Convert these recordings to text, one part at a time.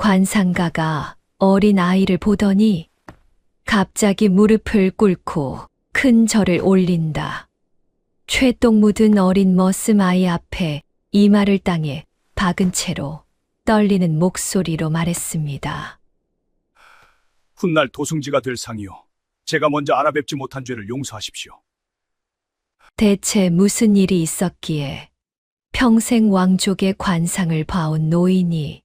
관상가가 어린 아이를 보더니 갑자기 무릎을 꿇고 큰 절을 올린다. 쇠똥 묻은 어린 머슴 아이 앞에 이마를 땅에 박은 채로 떨리는 목소리로 말했습니다. 훗날 도승지가 될 상이요. 제가 먼저 알아뵙지 못한 죄를 용서하십시오. 대체 무슨 일이 있었기에 평생 왕족의 관상을 봐온 노인이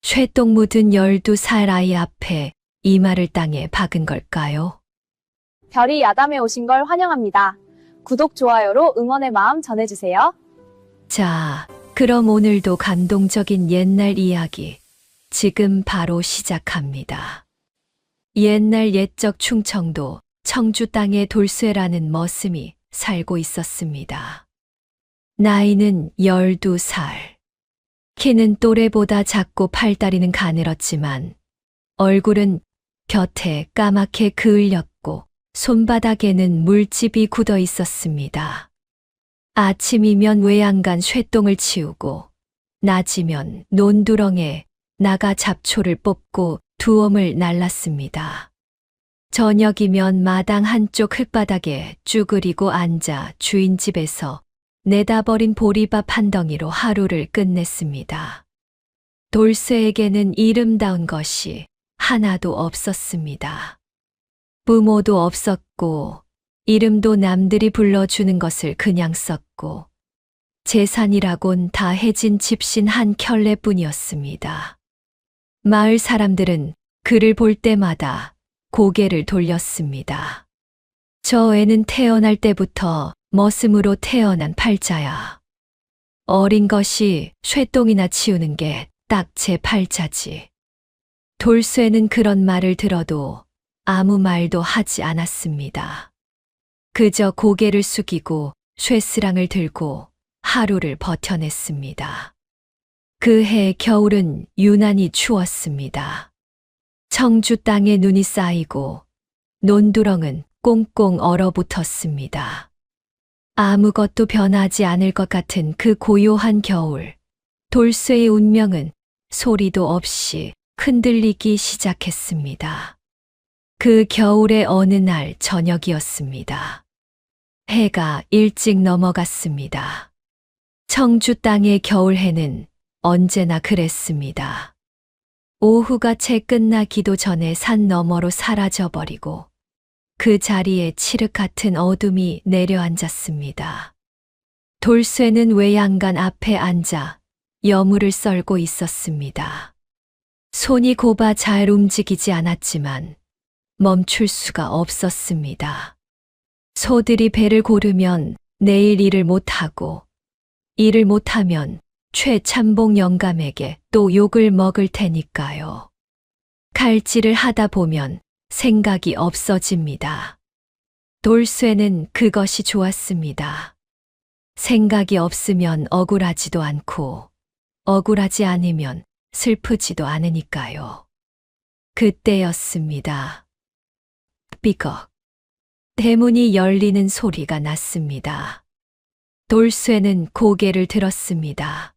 쇠똥 묻은 12살 아이 앞에 이마를 땅에 박은 걸까요? 별이 야담에 오신 걸 환영합니다. 구독, 좋아요로 응원의 마음 전해주세요. 자, 그럼 오늘도 감동적인 옛날 이야기 지금 바로 시작합니다. 옛날 옛적 충청도 청주 땅에 돌쇠라는 머슴이 살고 있었습니다. 나이는 12살. 키는 또래보다 작고 팔다리는 가늘었지만 얼굴은 곁에 까맣게 그을렸고 손바닥에는 물집이 굳어 있었습니다. 아침이면 외양간 쇠똥을 치우고 낮이면 논두렁에 나가 잡초를 뽑고 두엄을 날랐습니다. 저녁이면 마당 한쪽 흙바닥에 쭈그리고 앉아 주인 집에서 내다버린 보리밥 한 덩이로 하루를 끝냈습니다. 돌쇠에게는 이름다운 것이 하나도 없었습니다. 부모도 없었고 이름도 남들이 불러주는 것을 그냥 썼고 재산이라곤 다 해진 집신 한 켤레뿐이었습니다. 마을 사람들은 그를 볼 때마다 고개를 돌렸습니다. 저 애는 태어날 때부터 머슴으로 태어난 팔자야. 어린 것이 쇠똥이나 치우는 게 딱 제 팔자지. 돌쇠는 그런 말을 들어도 아무 말도 하지 않았습니다. 그저 고개를 숙이고 쇠스랑을 들고 하루를 버텨냈습니다. 그해 겨울은 유난히 추웠습니다. 청주 땅에 눈이 쌓이고 논두렁은 꽁꽁 얼어붙었습니다. 아무것도 변하지 않을 것 같은 그 고요한 겨울, 돌쇠의 운명은 소리도 없이 흔들리기 시작했습니다. 그 겨울의 어느 날 저녁이었습니다. 해가 일찍 넘어갔습니다. 청주 땅의 겨울해는 언제나 그랬습니다. 오후가 채 끝나기도 전에 산 너머로 사라져버리고 그 자리에 칠흑 같은 어둠이 내려앉았습니다. 돌쇠는 외양간 앞에 앉아 여물을 썰고 있었습니다. 손이 곱아 잘 움직이지 않았지만 멈출 수가 없었습니다. 소들이 배를 고르면 내일 일을 못하고 일을 못하면 최참봉 영감에게 또 욕을 먹을 테니까요. 칼질을 하다 보면 생각이 없어집니다. 돌쇠는 그것이 좋았습니다. 생각이 없으면 억울하지도 않고 억울하지 않으면 슬프지도 않으니까요. 그때였습니다. 삐걱. 대문이 열리는 소리가 났습니다. 돌쇠는 고개를 들었습니다.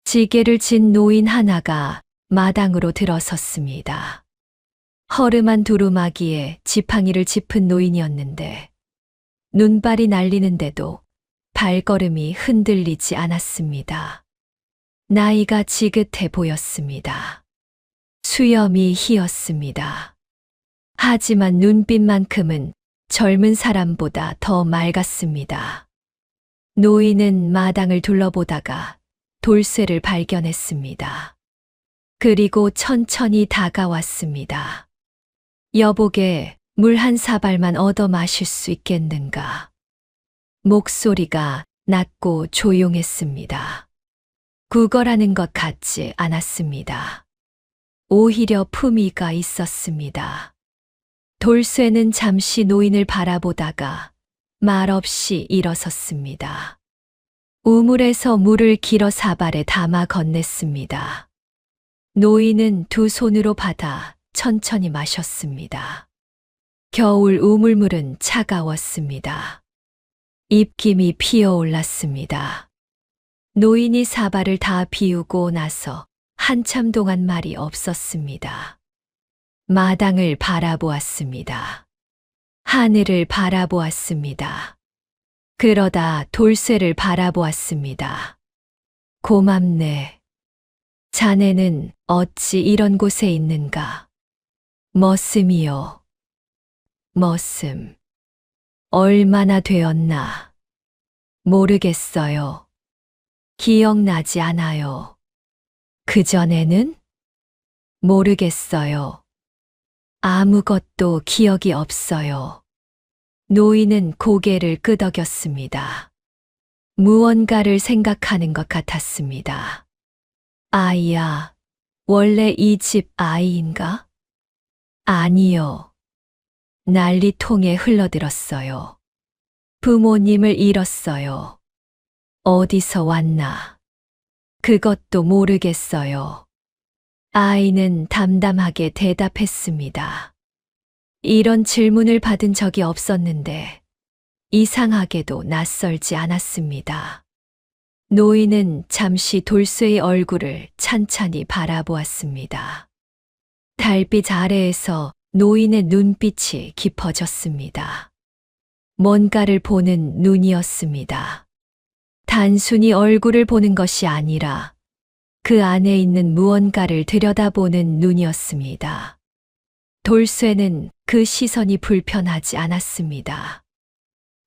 지게를 진 노인 하나가 마당으로 들어섰습니다. 허름한 두루마기에 지팡이를 짚은 노인이었는데 눈발이 날리는데도 발걸음이 흔들리지 않았습니다. 나이가 지긋해 보였습니다. 수염이 희었습니다. 하지만 눈빛만큼은 젊은 사람보다 더 맑았습니다. 노인은 마당을 둘러보다가 돌쇠를 발견했습니다. 그리고 천천히 다가왔습니다. 여보게 물 한 사발만 얻어 마실 수 있겠는가? 목소리가 낮고 조용했습니다. 구걸하는 것 같지 않았습니다. 오히려 품위가 있었습니다. 돌쇠는 잠시 노인을 바라보다가 말없이 일어섰습니다. 우물에서 물을 길어 사발에 담아 건넸습니다. 노인은 두 손으로 받아 천천히 마셨습니다. 겨울 우물물은 차가웠습니다. 입김이 피어올랐습니다. 노인이 사발을 다 비우고 나서 한참 동안 말이 없었습니다. 마당을 바라보았습니다. 하늘을 바라보았습니다. 그러다 돌쇠를 바라보았습니다. 고맙네. 자네는 어찌 이런 곳에 있는가? 머슴이요. 머슴. 얼마나 되었나? 모르겠어요. 기억나지 않아요. 그전에는? 모르겠어요. 아무것도 기억이 없어요. 노인은 고개를 끄덕였습니다. 무언가를 생각하는 것 같았습니다. 아이야, 원래 이 집 아이인가? 아니요. 난리통에 흘러들었어요. 부모님을 잃었어요. 어디서 왔나? 그것도 모르겠어요. 아이는 담담하게 대답했습니다. 이런 질문을 받은 적이 없었는데 이상하게도 낯설지 않았습니다. 노인은 잠시 돌쇠의 얼굴을 찬찬히 바라보았습니다. 달빛 아래에서 노인의 눈빛이 깊어졌습니다. 뭔가를 보는 눈이었습니다. 단순히 얼굴을 보는 것이 아니라 그 안에 있는 무언가를 들여다보는 눈이었습니다. 돌쇠는 그 시선이 불편하지 않았습니다.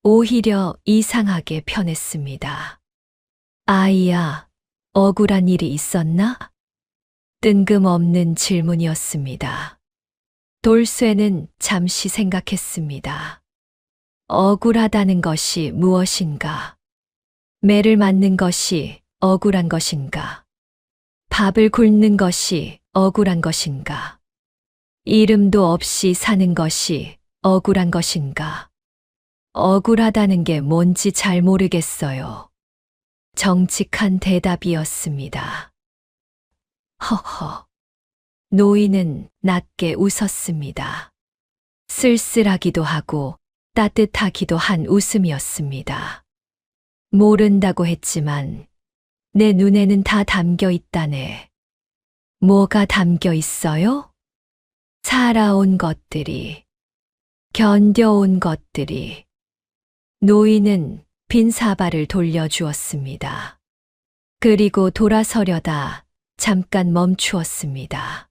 오히려 이상하게 편했습니다. 아이야, 억울한 일이 있었나? 뜬금없는 질문이었습니다. 돌쇠는 잠시 생각했습니다. 억울하다는 것이 무엇인가? 매를 맞는 것이 억울한 것인가? 밥을 굶는 것이 억울한 것인가? 이름도 없이 사는 것이 억울한 것인가? 억울하다는 게 뭔지 잘 모르겠어요. 정직한 대답이었습니다. 허허. 노인은 낮게 웃었습니다. 쓸쓸하기도 하고 따뜻하기도 한 웃음이었습니다. 모른다고 했지만 내 눈에는 다 담겨 있다네. 뭐가 담겨 있어요? 살아온 것들이, 견뎌온 것들이. 노인은 빈 사발을 돌려주었습니다. 그리고 돌아서려다 잠깐 멈추었습니다.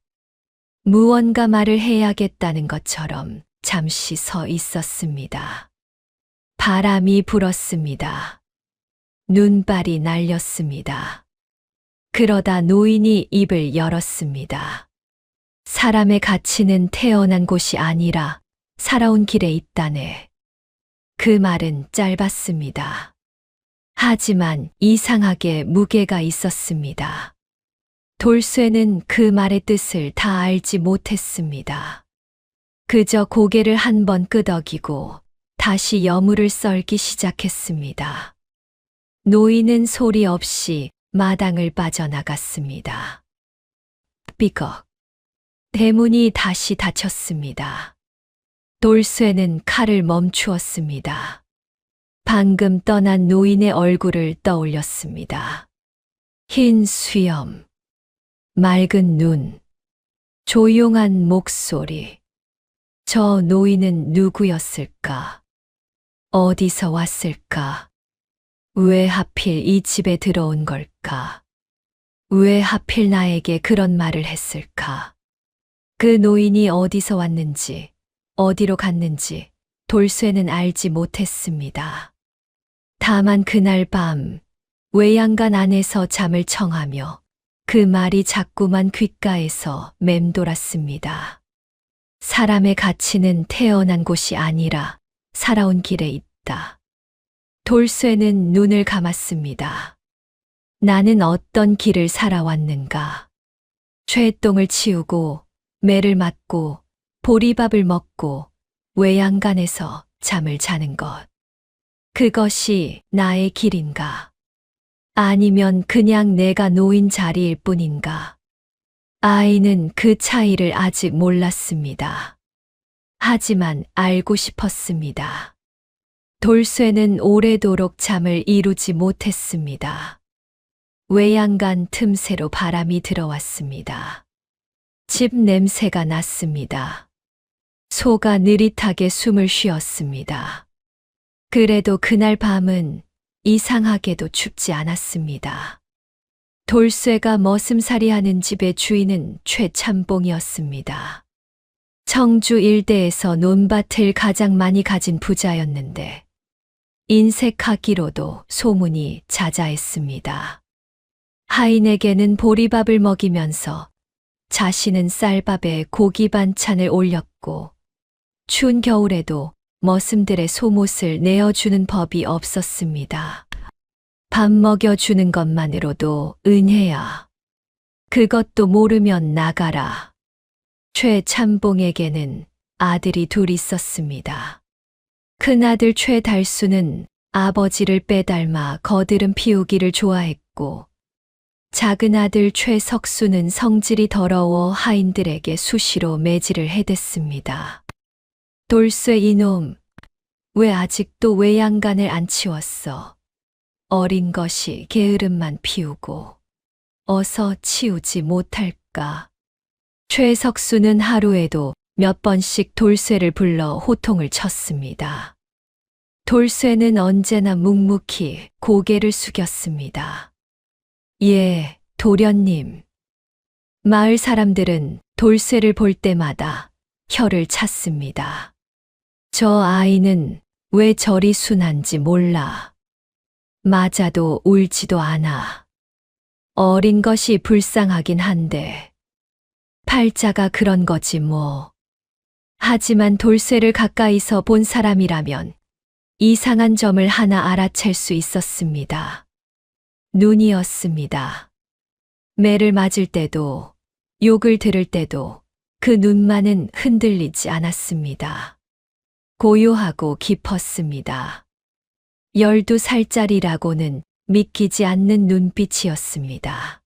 무언가 말을 해야겠다는 것처럼 잠시 서 있었습니다. 바람이 불었습니다. 눈발이 날렸습니다. 그러다 노인이 입을 열었습니다. 사람의 가치는 태어난 곳이 아니라 살아온 길에 있다네. 그 말은 짧았습니다. 하지만 이상하게 무게가 있었습니다. 돌쇠는 그 말의 뜻을 다 알지 못했습니다. 그저 고개를 한 번 끄덕이고 다시 여물을 썰기 시작했습니다. 노인은 소리 없이 마당을 빠져나갔습니다. 삐걱. 대문이 다시 닫혔습니다. 돌쇠는 칼을 멈추었습니다. 방금 떠난 노인의 얼굴을 떠올렸습니다. 흰 수염, 맑은 눈, 조용한 목소리. 저 노인은 누구였을까? 어디서 왔을까? 왜 하필 이 집에 들어온 걸까? 왜 하필 나에게 그런 말을 했을까? 그 노인이 어디서 왔는지, 어디로 갔는지 돌쇠는 알지 못했습니다. 다만 그날 밤 외양간 안에서 잠을 청하며 그 말이 자꾸만 귓가에서 맴돌았습니다. 사람의 가치는 태어난 곳이 아니라 살아온 길에 있다. 돌쇠는 눈을 감았습니다. 나는 어떤 길을 살아왔는가? 쇠똥을 치우고 매를 맞고 보리밥을 먹고 외양간에서 잠을 자는 것. 그것이 나의 길인가? 아니면 그냥 내가 놓인 자리일 뿐인가? 아이는 그 차이를 아직 몰랐습니다. 하지만 알고 싶었습니다. 돌쇠는 오래도록 잠을 이루지 못했습니다. 외양간 틈새로 바람이 들어왔습니다. 집 냄새가 났습니다. 소가 느릿하게 숨을 쉬었습니다. 그래도 그날 밤은 이상하게도 춥지 않았습니다. 돌쇠가 머슴살이하는 집의 주인은 최참봉이었습니다. 청주 일대에서 논밭을 가장 많이 가진 부자였는데 인색하기로도 소문이 자자했습니다. 하인에게는 보리밥을 먹이면서 자신은 쌀밥에 고기 반찬을 올렸고 추운 겨울에도 머슴들의 소못을 내어주는 법이 없었습니다. 밥 먹여주는 것만으로도 은혜야. 그것도 모르면 나가라. 최참봉에게는 아들이 둘 있었습니다. 큰아들 최달수는 아버지를 빼닮아 거드름 피우기를 좋아했고 작은아들 최석수는 성질이 더러워 하인들에게 수시로 매질을 해댔습니다. 돌쇠 이놈, 왜 아직도 외양간을 안 치웠어? 어린 것이 게으름만 피우고 어서 치우지 못할까? 최석수는 하루에도 몇 번씩 돌쇠를 불러 호통을 쳤습니다. 돌쇠는 언제나 묵묵히 고개를 숙였습니다. 예, 도련님. 마을 사람들은 돌쇠를 볼 때마다 혀를 찼습니다. 저 아이는 왜 저리 순한지 몰라. 맞아도 울지도 않아. 어린 것이 불쌍하긴 한데 팔자가 그런 거지 뭐. 하지만 돌쇠를 가까이서 본 사람이라면 이상한 점을 하나 알아챌 수 있었습니다. 눈이었습니다. 매를 맞을 때도 욕을 들을 때도 그 눈만은 흔들리지 않았습니다. 고요하고 깊었습니다. 12살짜리라고는 믿기지 않는 눈빛이었습니다.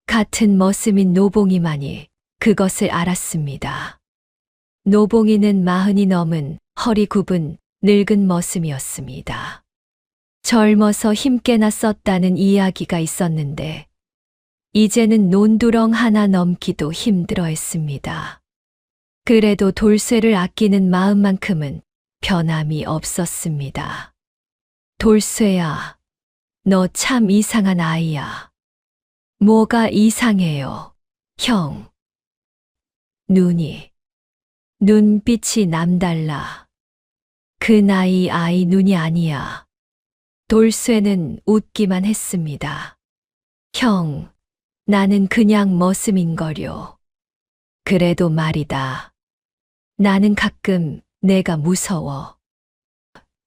같은 머슴인 노봉이만이 그것을 알았습니다. 노봉이는 40이 넘은 허리 굽은 늙은 머슴이었습니다. 젊어서 힘께나 썼다는 이야기가 있었는데 이제는 논두렁 하나 넘기도 힘들어했습니다. 그래도 돌쇠를 아끼는 마음만큼은 변함이 없었습니다. 돌쇠야, 너 참 이상한 아이야. 뭐가 이상해요, 형? 눈빛이 남달라. 그 나이 아이 눈이 아니야. 돌쇠는 웃기만 했습니다. 형, 나는 그냥 머슴인거려. 그래도 말이다. 나는 가끔 내가 무서워.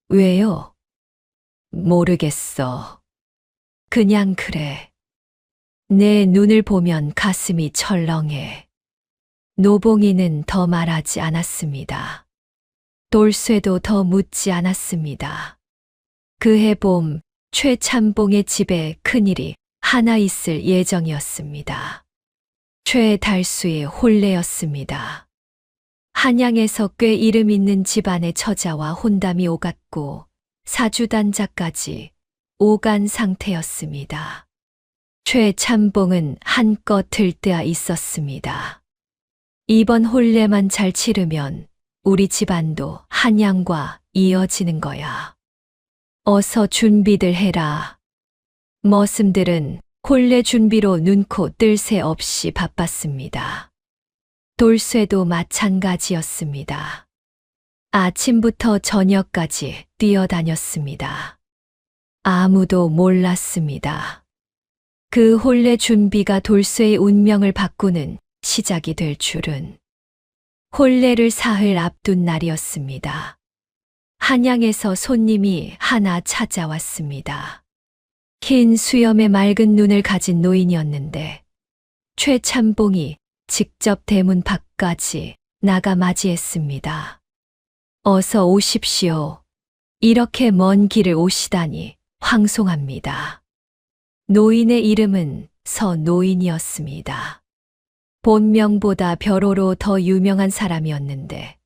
왜요? 모르겠어. 그냥 그래. 내 눈을 보면 가슴이 철렁해. 노봉이는 더 말하지 않았습니다. 돌쇠도 더 묻지 않았습니다. 그해 봄 최참봉의 집에 큰일이 하나 있을 예정이었습니다. 최달수의 혼례였습니다. 한양에서 꽤 이름 있는 집안의 처자와 혼담이 오갔고 사주단자까지 오간 상태였습니다. 최참봉은 한껏 들뜨아 있었습니다. 이번 혼례만 잘 치르면 우리 집안도 한양과 이어지는 거야. 어서 준비들 해라. 머슴들은 혼례 준비로 눈코 뜰 새 없이 바빴습니다. 돌쇠도 마찬가지였습니다. 아침부터 저녁까지 뛰어다녔습니다. 아무도 몰랐습니다. 그 혼례 준비가 돌쇠의 운명을 바꾸는 시작이 될 줄은. 혼례를 사흘 앞둔 날이었습니다. 한양에서 손님이 하나 찾아왔습니다. 흰 수염에 맑은 눈을 가진 노인이었는데 최참봉이 직접 대문 밖까지 나가 맞이했습니다. 어서 오십시오. 이렇게 먼 길을 오시다니 황송합니다. 노인의 이름은 서노인이었습니다. 본명보다 벼로로 더 유명한 사람이었는데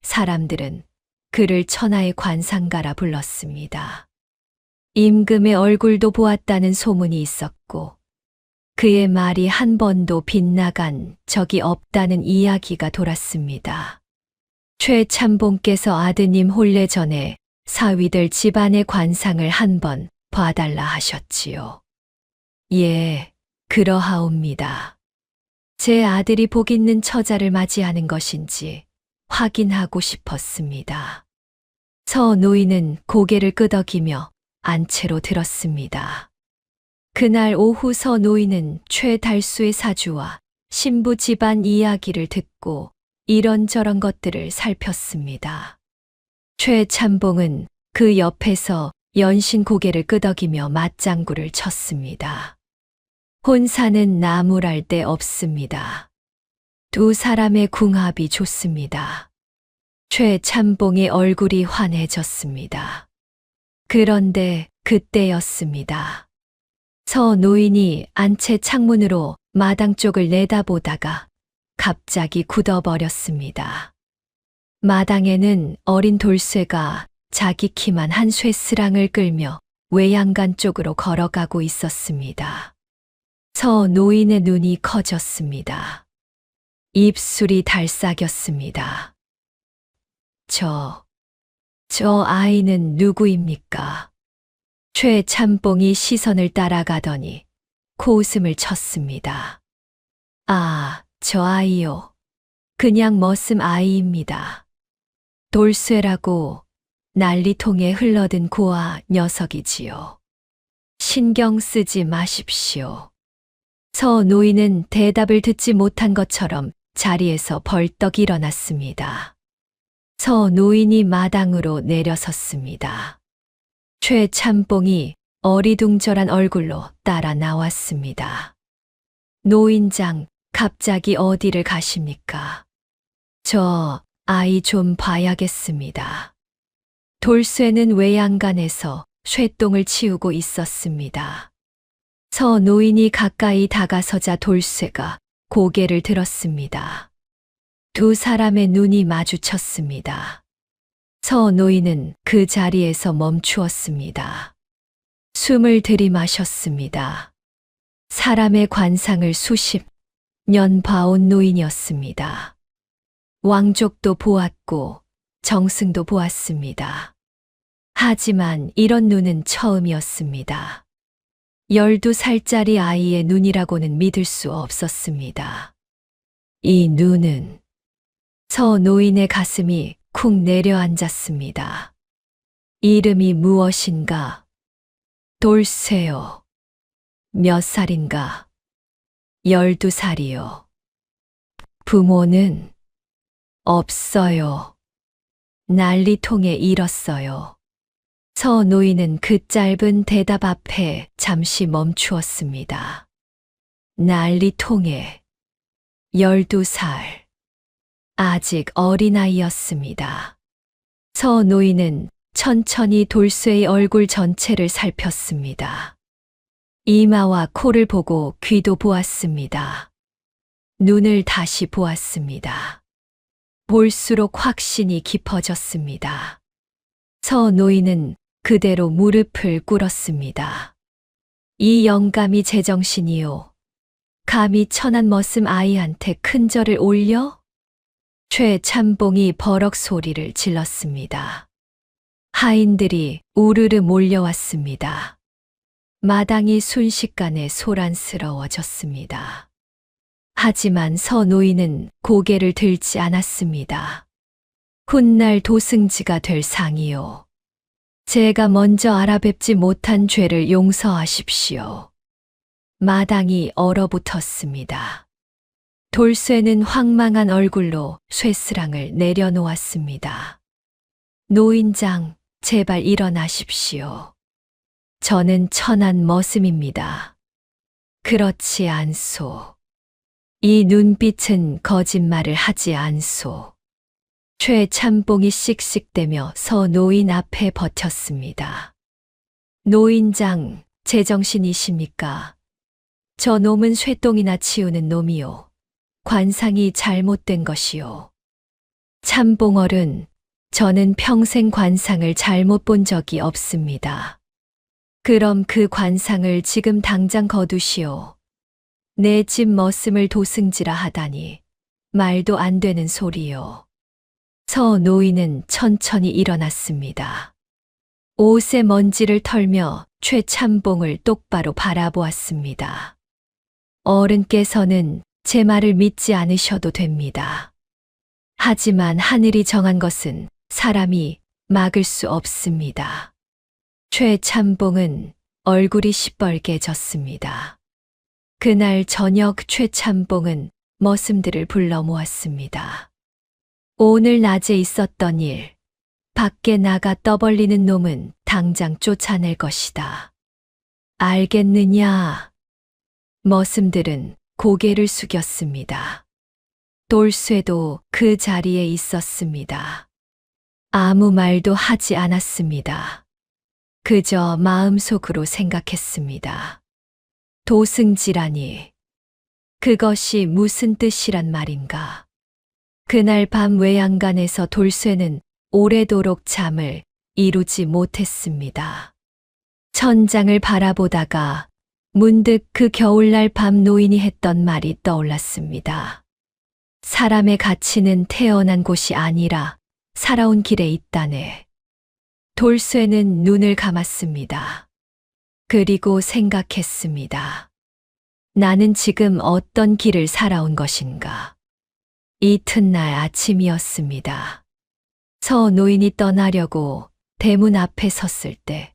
사람들은 그를 천하의 관상가라 불렀습니다. 임금의 얼굴도 보았다는 소문이 있었고 그의 말이 한 번도 빗나간 적이 없다는 이야기가 돌았습니다. 최참봉께서 아드님 혼례 전에 사위들 집안의 관상을 한번 봐달라 하셨지요. 예, 그러하옵니다. 제 아들이 복 있는 처자를 맞이하는 것인지 확인하고 싶었습니다. 서 노인은 고개를 끄덕이며 안채로 들었습니다. 그날 오후 서 노인은 최달수의 사주와 신부 집안 이야기를 듣고 이런저런 것들을 살폈습니다. 최참봉은 그 옆에서 연신 고개를 끄덕이며 맞장구를 쳤습니다. 혼사는 나무랄 데 없습니다. 두 사람의 궁합이 좋습니다. 최참봉의 얼굴이 환해졌습니다. 그런데 그때였습니다. 서 노인이 안채 창문으로 마당 쪽을 내다보다가 갑자기 굳어버렸습니다. 마당에는 어린 돌쇠가 자기 키만 한 쇠스랑을 끌며 외양간 쪽으로 걸어가고 있었습니다. 서 노인의 눈이 커졌습니다. 입술이 달싹였습니다. 저 아이는 누구입니까? 최참봉이 시선을 따라가더니 코웃음을 쳤습니다. 아, 저 아이요. 그냥 머슴 아이입니다. 돌쇠라고 난리통에 흘러든 고아 녀석이지요. 신경 쓰지 마십시오. 서 노인은 대답을 듣지 못한 것처럼 자리에서 벌떡 일어났습니다. 서 노인이 마당으로 내려섰습니다. 최참봉이 어리둥절한 얼굴로 따라 나왔습니다. 노인장, 갑자기 어디를 가십니까? 저 아이 좀 봐야겠습니다. 돌쇠는 외양간에서 쇠똥을 치우고 있었습니다. 서 노인이 가까이 다가서자 돌쇠가 고개를 들었습니다. 두 사람의 눈이 마주쳤습니다. 서 노인은 그 자리에서 멈추었습니다. 숨을 들이마셨습니다. 사람의 관상을 수십 년 봐온 노인이었습니다. 왕족도 보았고 정승도 보았습니다. 하지만 이런 눈은 처음이었습니다. 12살짜리 아이의 눈이라고는 믿을 수 없었습니다. 이 눈은 서 노인의 가슴이 쿵 내려앉았습니다. 이름이 무엇인가? 돌쇠요. 몇 살인가? 12살이요. 부모는 없어요. 난리통에 잃었어요. 서 노인은 그 짧은 대답 앞에 잠시 멈추었습니다. 난리통에 12살. 아직 어린아이였습니다. 서 노인은 천천히 돌쇠의 얼굴 전체를 살폈습니다. 이마와 코를 보고 귀도 보았습니다. 눈을 다시 보았습니다. 볼수록 확신이 깊어졌습니다. 서 노인은 그대로 무릎을 꿇었습니다. 이 영감이 제정신이요. 감히 천한 머슴 아이한테 큰 절을 올려? 최참봉이 버럭 소리를 질렀습니다. 하인들이 우르르 몰려왔습니다. 마당이 순식간에 소란스러워졌습니다. 하지만 서 노인은 고개를 들지 않았습니다. 훗날 도승지가 될 상이요. 제가 먼저 알아뵙지 못한 죄를 용서하십시오. 마당이 얼어붙었습니다. 돌쇠는 황망한 얼굴로 쇠스랑을 내려놓았습니다. 노인장, 제발 일어나십시오. 저는 천한 머슴입니다. 그렇지 않소. 이 눈빛은 거짓말을 하지 않소. 최참봉이 씩씩대며 서 노인 앞에 버텼습니다. 노인장, 제정신이십니까? 저 놈은 쇠똥이나 치우는 놈이요. 관상이 잘못된 것이요. 참봉어른, 저는 평생 관상을 잘못 본 적이 없습니다. 그럼 그 관상을 지금 당장 거두시오. 내 집 머슴을 도승지라 하다니 말도 안 되는 소리요. 서 노인은 천천히 일어났습니다. 옷에 먼지를 털며 최참봉을 똑바로 바라보았습니다. 어른께서는 제 말을 믿지 않으셔도 됩니다. 하지만 하늘이 정한 것은 사람이 막을 수 없습니다. 최참봉은 얼굴이 시뻘개졌습니다. 그날 저녁 최참봉은 머슴들을 불러 모았습니다. 오늘 낮에 있었던 일, 밖에 나가 떠벌리는 놈은 당장 쫓아낼 것이다. 알겠느냐? 머슴들은 고개를 숙였습니다. 돌쇠도 그 자리에 있었습니다. 아무 말도 하지 않았습니다. 그저 마음속으로 생각했습니다. 도승지라니, 그것이 무슨 뜻이란 말인가? 그날 밤 외양간에서 돌쇠는 오래도록 잠을 이루지 못했습니다. 천장을 바라보다가 문득 그 겨울날 밤 노인이 했던 말이 떠올랐습니다. 사람의 가치는 태어난 곳이 아니라 살아온 길에 있다네. 돌쇠는 눈을 감았습니다. 그리고 생각했습니다. 나는 지금 어떤 길을 살아온 것인가? 이튿날 아침이었습니다. 서 노인이 떠나려고 대문 앞에 섰을 때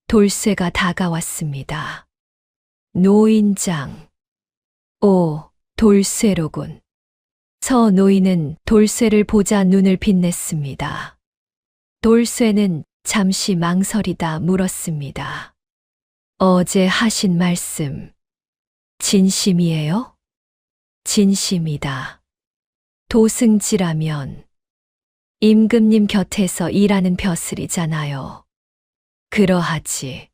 돌쇠가 다가왔습니다. 노인장. 오, 돌쇠로군. 서 노인은 돌쇠를 보자 눈을 빛냈습니다. 돌쇠는 잠시 망설이다 물었습니다. 어제 하신 말씀, 진심이에요? 진심이다. 도승지라면 임금님 곁에서 일하는 벼슬이잖아요. 그러하지.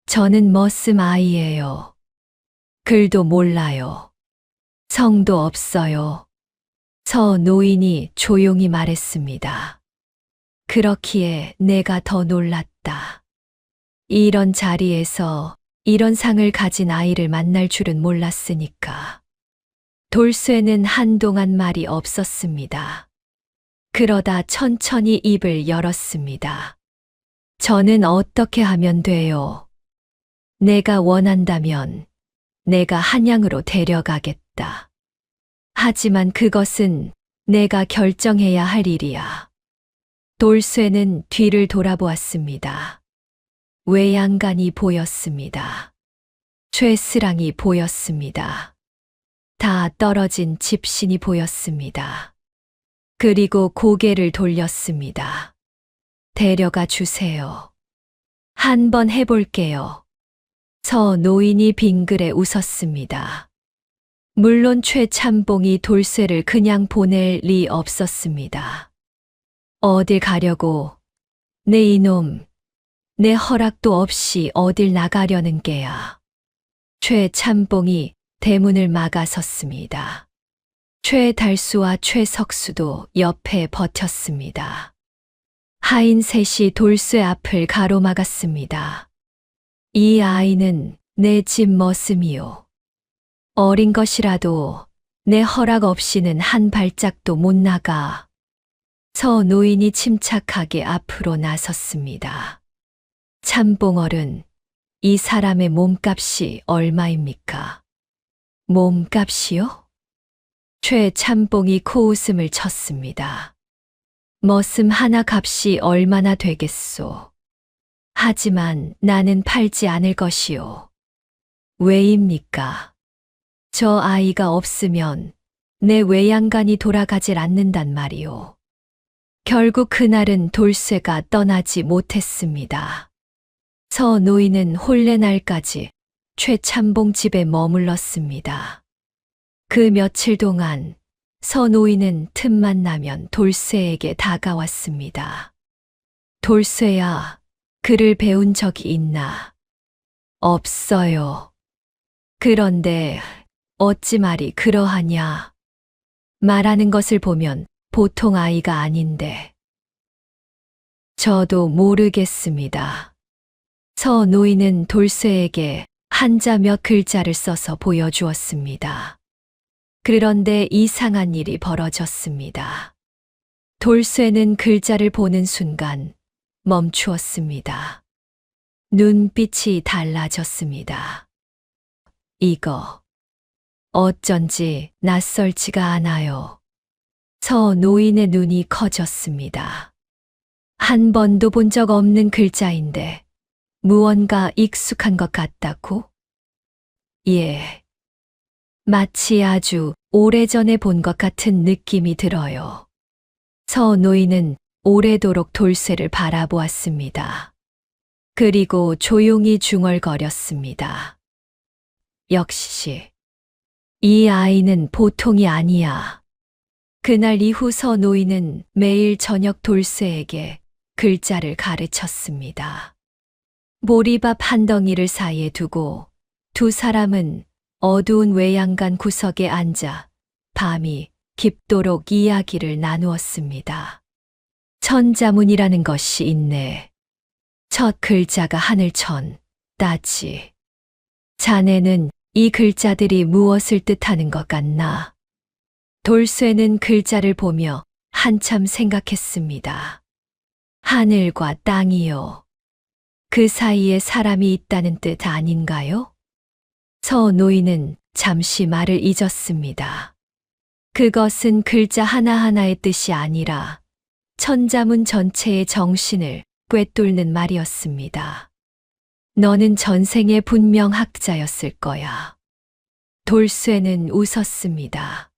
저는 머슴 아이예요. 글도 몰라요. 성도 없어요. 서 노인이 조용히 말했습니다. 그렇기에 내가 더 놀랐다. 이런 자리에서 이런 상을 가진 아이를 만날 줄은 몰랐으니까. 돌쇠는 한동안 말이 없었습니다. 그러다 천천히 입을 열었습니다. 저는 어떻게 하면 돼요? 내가 원한다면 내가 한양으로 데려가겠다. 하지만 그것은 내가 결정해야 할 일이야. 돌쇠는 뒤를 돌아보았습니다. 외양간이 보였습니다. 최스랑이 보였습니다. 다 떨어진 집신이 보였습니다. 그리고 고개를 돌렸습니다. 데려가 주세요. 한번 해볼게요. 서 노인이 빙그레 웃었습니다. 물론 최참봉이 돌쇠를 그냥 보낼 리 없었습니다. 어딜 가려고, 내 이놈, 내 허락도 없이 어딜 나가려는 게야. 최참봉이 대문을 막아섰습니다. 최달수와 최석수도 옆에 버텼습니다. 하인 셋이 돌쇠 앞을 가로막았습니다. 이 아이는 내 집 머슴이요. 어린 것이라도 내 허락 없이는 한 발짝도 못 나가. 서 노인이 침착하게 앞으로 나섰습니다. 참봉어른, 이 사람의 몸값이 얼마입니까? 몸값이요? 최참봉이 코웃음을 쳤습니다. 머슴 하나 값이 얼마나 되겠소? 하지만 나는 팔지 않을 것이요. 왜입니까? 저 아이가 없으면 내 외양간이 돌아가질 않는단 말이오. 결국 그날은 돌쇠가 떠나지 못했습니다. 서 노인은 혼례날까지 최참봉 집에 머물렀습니다. 그 며칠 동안 서 노인은 틈만 나면 돌쇠에게 다가왔습니다. 돌쇠야, 글을 배운 적이 있나? 없어요. 그런데 어찌 말이 그러하냐? 말하는 것을 보면 보통 아이가 아닌데. 저도 모르겠습니다. 서 노인은 돌쇠에게 한자 몇 글자를 써서 보여주었습니다. 그런데 이상한 일이 벌어졌습니다. 돌쇠는 글자를 보는 순간 멈추었습니다. 눈빛이 달라졌습니다. 이거 어쩐지 낯설지가 않아요. 서 노인의 눈이 커졌습니다. 한 번도 본 적 없는 글자인데 무언가 익숙한 것 같다고? 예. 마치 아주 오래전에 본 것 같은 느낌이 들어요. 서 노인은 오래도록 돌쇠를 바라보았습니다. 그리고 조용히 중얼거렸습니다. 역시 이 아이는 보통이 아니야. 그날 이후 서 노인은 매일 저녁 돌쇠에게 글자를 가르쳤습니다. 보리밥 한 덩이를 사이에 두고 두 사람은 어두운 외양간 구석에 앉아 밤이 깊도록 이야기를 나누었습니다. 천자문이라는 것이 있네. 첫 글자가 하늘천, 따지. 자네는 이 글자들이 무엇을 뜻하는 것 같나? 돌쇠는 글자를 보며 한참 생각했습니다. 하늘과 땅이요. 그 사이에 사람이 있다는 뜻 아닌가요? 서 노인은 잠시 말을 잊었습니다. 그것은 글자 하나하나의 뜻이 아니라 천자문 전체의 정신을 꿰뚫는 말이었습니다. 너는 전생에 분명 학자였을 거야. 돌쇠는 웃었습니다.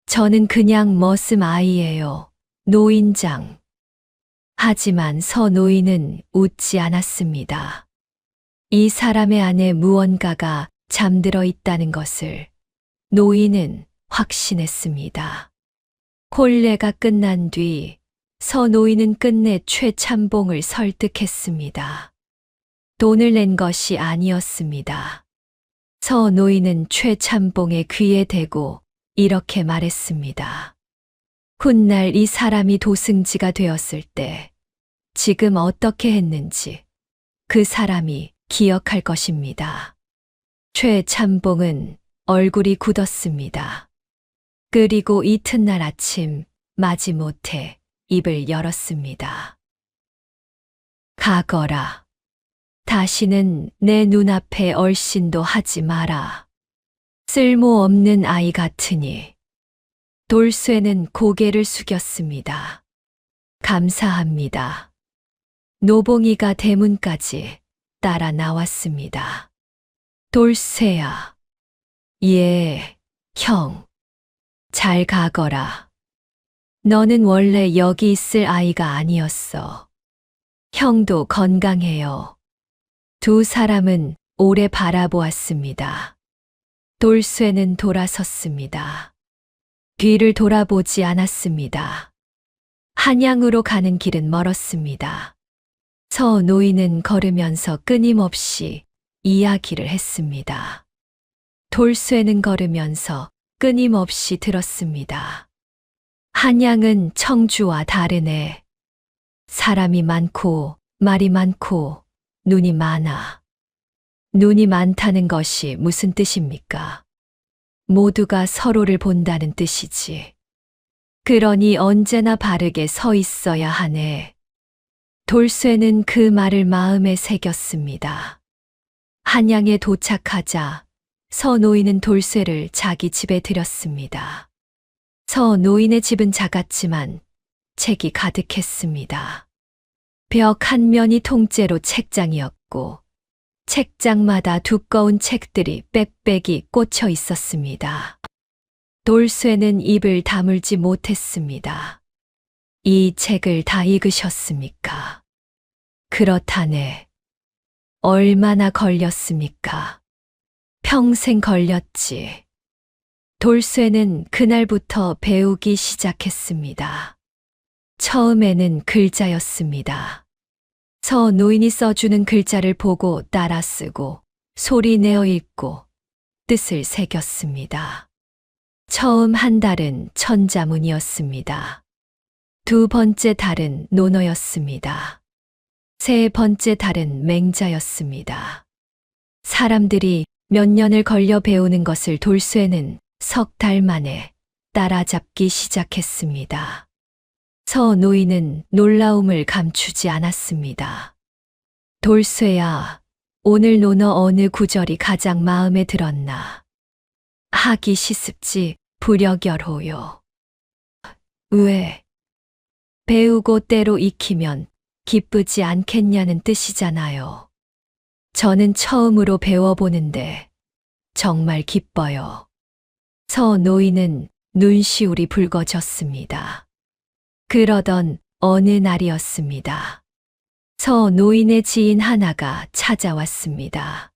저는 그냥 머슴 아이예요. 노인장. 하지만 서 노인은 웃지 않았습니다. 이 사람의 안에 무언가가 잠들어 있다는 것을 노인은 확신했습니다. 혼례가 끝난 뒤 서 노인은 끝내 최참봉을 설득했습니다. 돈을 낸 것이 아니었습니다. 서 노인은 최참봉의 귀에 대고 이렇게 말했습니다. 훗날 이 사람이 도승지가 되었을 때 지금 어떻게 했는지 그 사람이 기억할 것입니다. 최참봉은 얼굴이 굳었습니다. 그리고 이튿날 아침 마지못해 입을 열었습니다. 가거라. 다시는 내 눈앞에 얼씬도 하지 마라. 쓸모없는 아이 같으니. 돌쇠는 고개를 숙였습니다. 감사합니다. 노봉이가 대문까지 따라 나왔습니다. 돌쇠야. 예, 형. 잘 가거라. 너는 원래 여기 있을 아이가 아니었어. 형도 건강해요. 두 사람은 오래 바라보았습니다. 돌쇠는 돌아섰습니다. 뒤를 돌아보지 않았습니다. 한양으로 가는 길은 멀었습니다. 서 노인은 걸으면서 끊임없이 이야기를 했습니다. 돌쇠는 걸으면서 끊임없이 들었습니다. 한양은 청주와 다르네. 사람이 많고 말이 많고 눈이 많아. 눈이 많다는 것이 무슨 뜻입니까? 모두가 서로를 본다는 뜻이지. 그러니 언제나 바르게 서 있어야 하네. 돌쇠는 그 말을 마음에 새겼습니다. 한양에 도착하자 서 노인은 돌쇠를 자기 집에 들였습니다. 서 노인의 집은 작았지만 책이 가득했습니다. 벽 한 면이 통째로 책장이었고 책장마다 두꺼운 책들이 빽빽이 꽂혀 있었습니다. 돌쇠는 입을 다물지 못했습니다. 이 책을 다 읽으셨습니까? 그렇다네. 얼마나 걸렸습니까? 평생 걸렸지. 돌쇠는 그날부터 배우기 시작했습니다. 처음에는 글자였습니다. 서 노인이 써주는 글자를 보고 따라 쓰고 소리 내어 읽고 뜻을 새겼습니다. 처음 한 달은 천자문이었습니다. 두 번째 달은 논어였습니다. 세 번째 달은 맹자였습니다. 사람들이 몇 년을 걸려 배우는 것을 돌쇠는 석 달 만에 따라잡기 시작했습니다. 서노인은 놀라움을 감추지 않았습니다. 돌쇠야, 오늘 논어 어느 구절이 가장 마음에 들었나? 하기 시습지 불여결호요. 왜? 배우고 때로 익히면 기쁘지 않겠냐는 뜻이잖아요. 저는 처음으로 배워보는데 정말 기뻐요. 서노인은 눈시울이 붉어졌습니다. 그러던 어느 날이었습니다. 서노인의 지인 하나가 찾아왔습니다.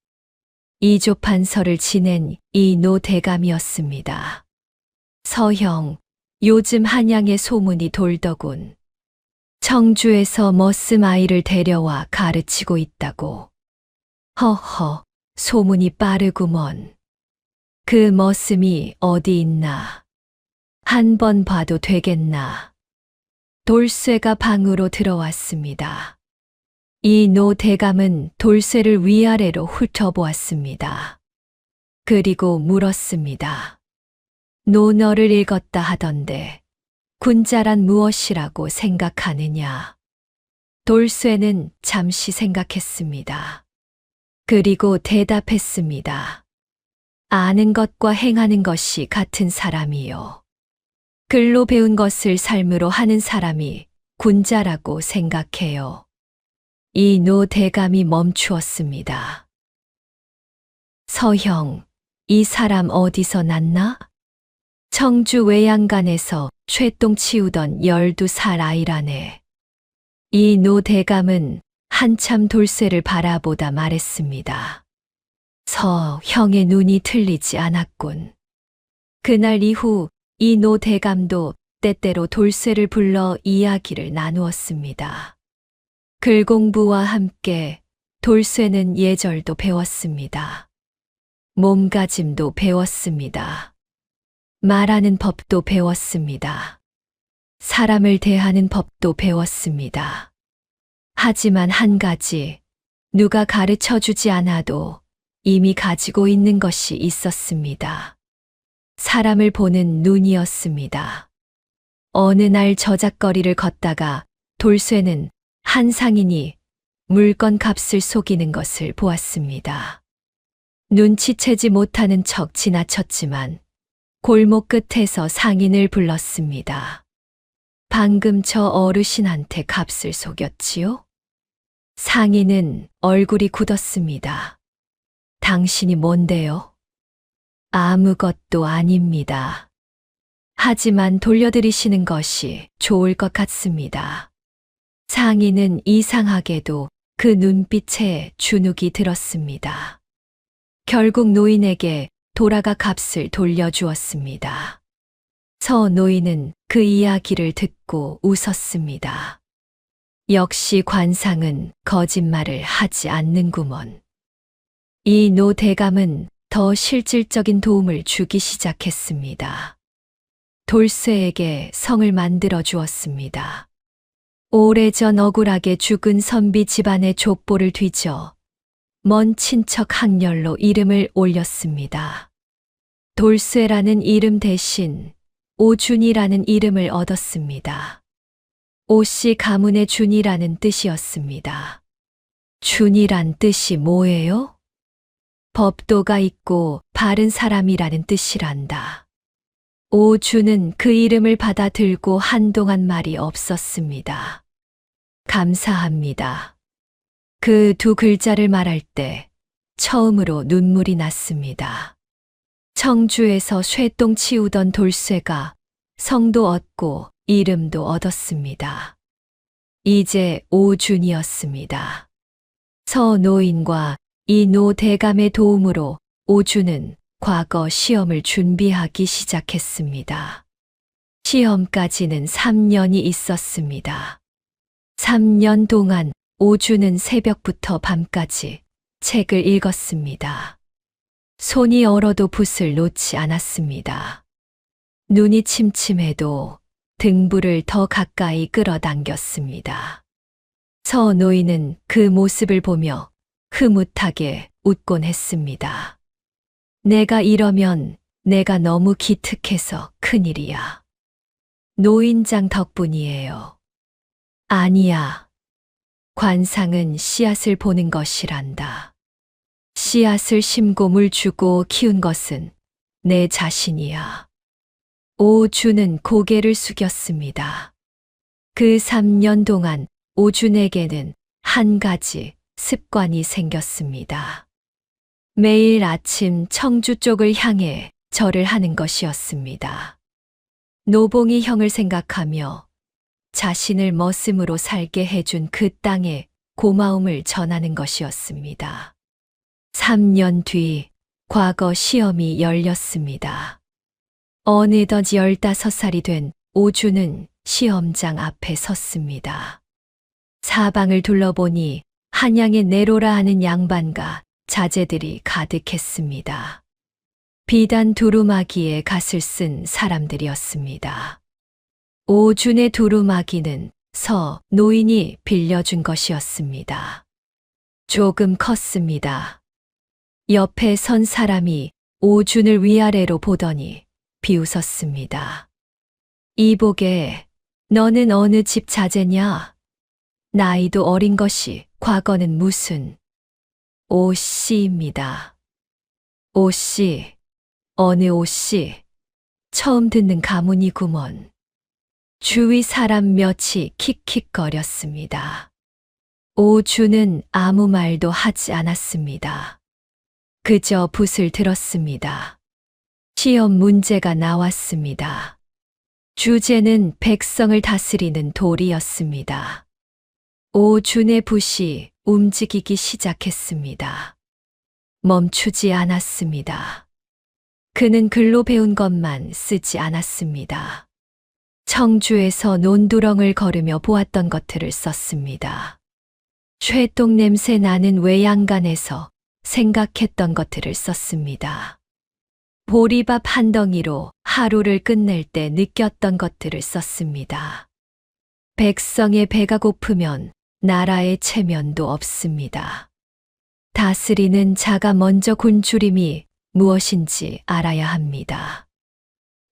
이조판서를 지낸 이노 대감이었습니다. 서형, 요즘 한양에 소문이 돌더군. 청주에서 머슴 아이를 데려와 가르치고 있다고. 허허, 소문이 빠르구먼. 그 머슴이 어디 있나? 한 번 봐도 되겠나? 돌쇠가 방으로 들어왔습니다. 이노 대감은 돌쇠를 위아래로 훑어보았습니다. 그리고 물었습니다. 논어를 읽었다 하던데 군자란 무엇이라고 생각하느냐? 돌쇠는 잠시 생각했습니다. 그리고 대답했습니다. 아는 것과 행하는 것이 같은 사람이요. 글로 배운 것을 삶으로 하는 사람이 군자라고 생각해요. 이노 대감이 멈추었습니다. 서형, 이 사람 어디서 났나? 청주 외양간에서 쇠똥 치우던 12살 아이라네. 이노 대감은 한참 돌쇠를 바라보다 말했습니다. 서형의 눈이 틀리지 않았군. 그날 이후 이노 대감도 때때로 돌쇠를 불러 이야기를 나누었습니다. 글 공부와 함께 돌쇠는 예절도 배웠습니다. 몸가짐도 배웠습니다. 말하는 법도 배웠습니다. 사람을 대하는 법도 배웠습니다. 하지만 한 가지, 누가 가르쳐 주지 않아도 이미 가지고 있는 것이 있었습니다. 사람을 보는 눈이었습니다. 어느 날 저작거리를 걷다가 돌쇠는 한 상인이 물건 값을 속이는 것을 보았습니다. 눈치채지 못하는 척 지나쳤지만 골목 끝에서 상인을 불렀습니다. 방금 저 어르신한테 값을 속였지요? 상인은 얼굴이 굳었습니다. 당신이 뭔데요? 아무것도 아닙니다. 하지만 돌려드리시는 것이 좋을 것 같습니다. 상인은 이상하게도 그 눈빛에 주눅이 들었습니다. 결국 노인에게 돌아가 값을 돌려주었습니다. 서노인은 그 이야기를 듣고 웃었습니다. 역시 관상은 거짓말을 하지 않는구먼. 이노 대감은 더 실질적인 도움을 주기 시작했습니다. 돌쇠에게 성을 만들어 주었습니다. 오래전 억울하게 죽은 선비 집안의 족보를 뒤져 먼 친척 학렬로 이름을 올렸습니다. 돌쇠라는 이름 대신 오준이라는 이름을 얻었습니다. 오씨 가문의 준이라는 뜻이었습니다. 준이란 뜻이 뭐예요? 법도가 있고 바른 사람이라는 뜻이란다. 오준은 그 이름을 받아 들고 한동안 말이 없었습니다. 감사합니다. 그 두 글자를 말할 때 처음으로 눈물이 났습니다. 청주에서 쇠똥 치우던 돌쇠가 성도 얻고 이름도 얻었습니다. 이제 오준이었습니다. 서노인과 이노 대감의 도움으로 오준은 과거 시험을 준비하기 시작했습니다. 시험까지는 3년이 있었습니다. 3년 동안 오준은 새벽부터 밤까지 책을 읽었습니다. 손이 얼어도 붓을 놓지 않았습니다. 눈이 침침해도 등불을 더 가까이 끌어당겼습니다. 서 노인은 그 모습을 보며 흐뭇하게 웃곤 했습니다. 내가 이러면 내가 너무 기특해서 큰일이야. 노인장 덕분이에요. 아니야. 관상은 씨앗을 보는 것이란다. 씨앗을 심고 물 주고 키운 것은 내 자신이야. 오주는 고개를 숙였습니다. 그 3년 동안 오준에게는 한 가지 습관이 생겼습니다. 매일 아침 청주 쪽을 향해 절을 하는 것이었습니다. 노봉이 형을 생각하며 자신을 머슴으로 살게 해준 그 땅에 고마움을 전하는 것이었습니다. 3년 뒤 과거 시험이 열렸습니다. 어느덧 15살이 된 오주는 시험장 앞에 섰습니다. 사방을 둘러보니 한양의 네로라 하는 양반과 자제들이 가득했습니다. 비단 두루마기에 갓을 쓴 사람들이었습니다. 오준의 두루마기는 서 노인이 빌려준 것이었습니다. 조금 컸습니다. 옆에 선 사람이 오준을 위아래로 보더니 비웃었습니다. 이보게, 너는 어느 집 자제냐? 나이도 어린 것이 과거는 무슨? 오씨입니다. 오씨, 어느 오씨? 처음 듣는 가문이구먼. 주위 사람 몇이 킥킥거렸습니다. 오주는 아무 말도 하지 않았습니다. 그저 붓을 들었습니다. 시험 문제가 나왔습니다. 주제는 백성을 다스리는 도리였습니다. 오준의 붓이 움직이기 시작했습니다. 멈추지 않았습니다. 그는 글로 배운 것만 쓰지 않았습니다. 청주에서 논두렁을 걸으며 보았던 것들을 썼습니다. 쇠똥 냄새 나는 외양간에서 생각했던 것들을 썼습니다. 보리밥 한 덩이로 하루를 끝낼 때 느꼈던 것들을 썼습니다. 백성의 배가 고프면 나라의 체면도 없습니다. 다스리는 자가 먼저 굶주림이 무엇인지 알아야 합니다.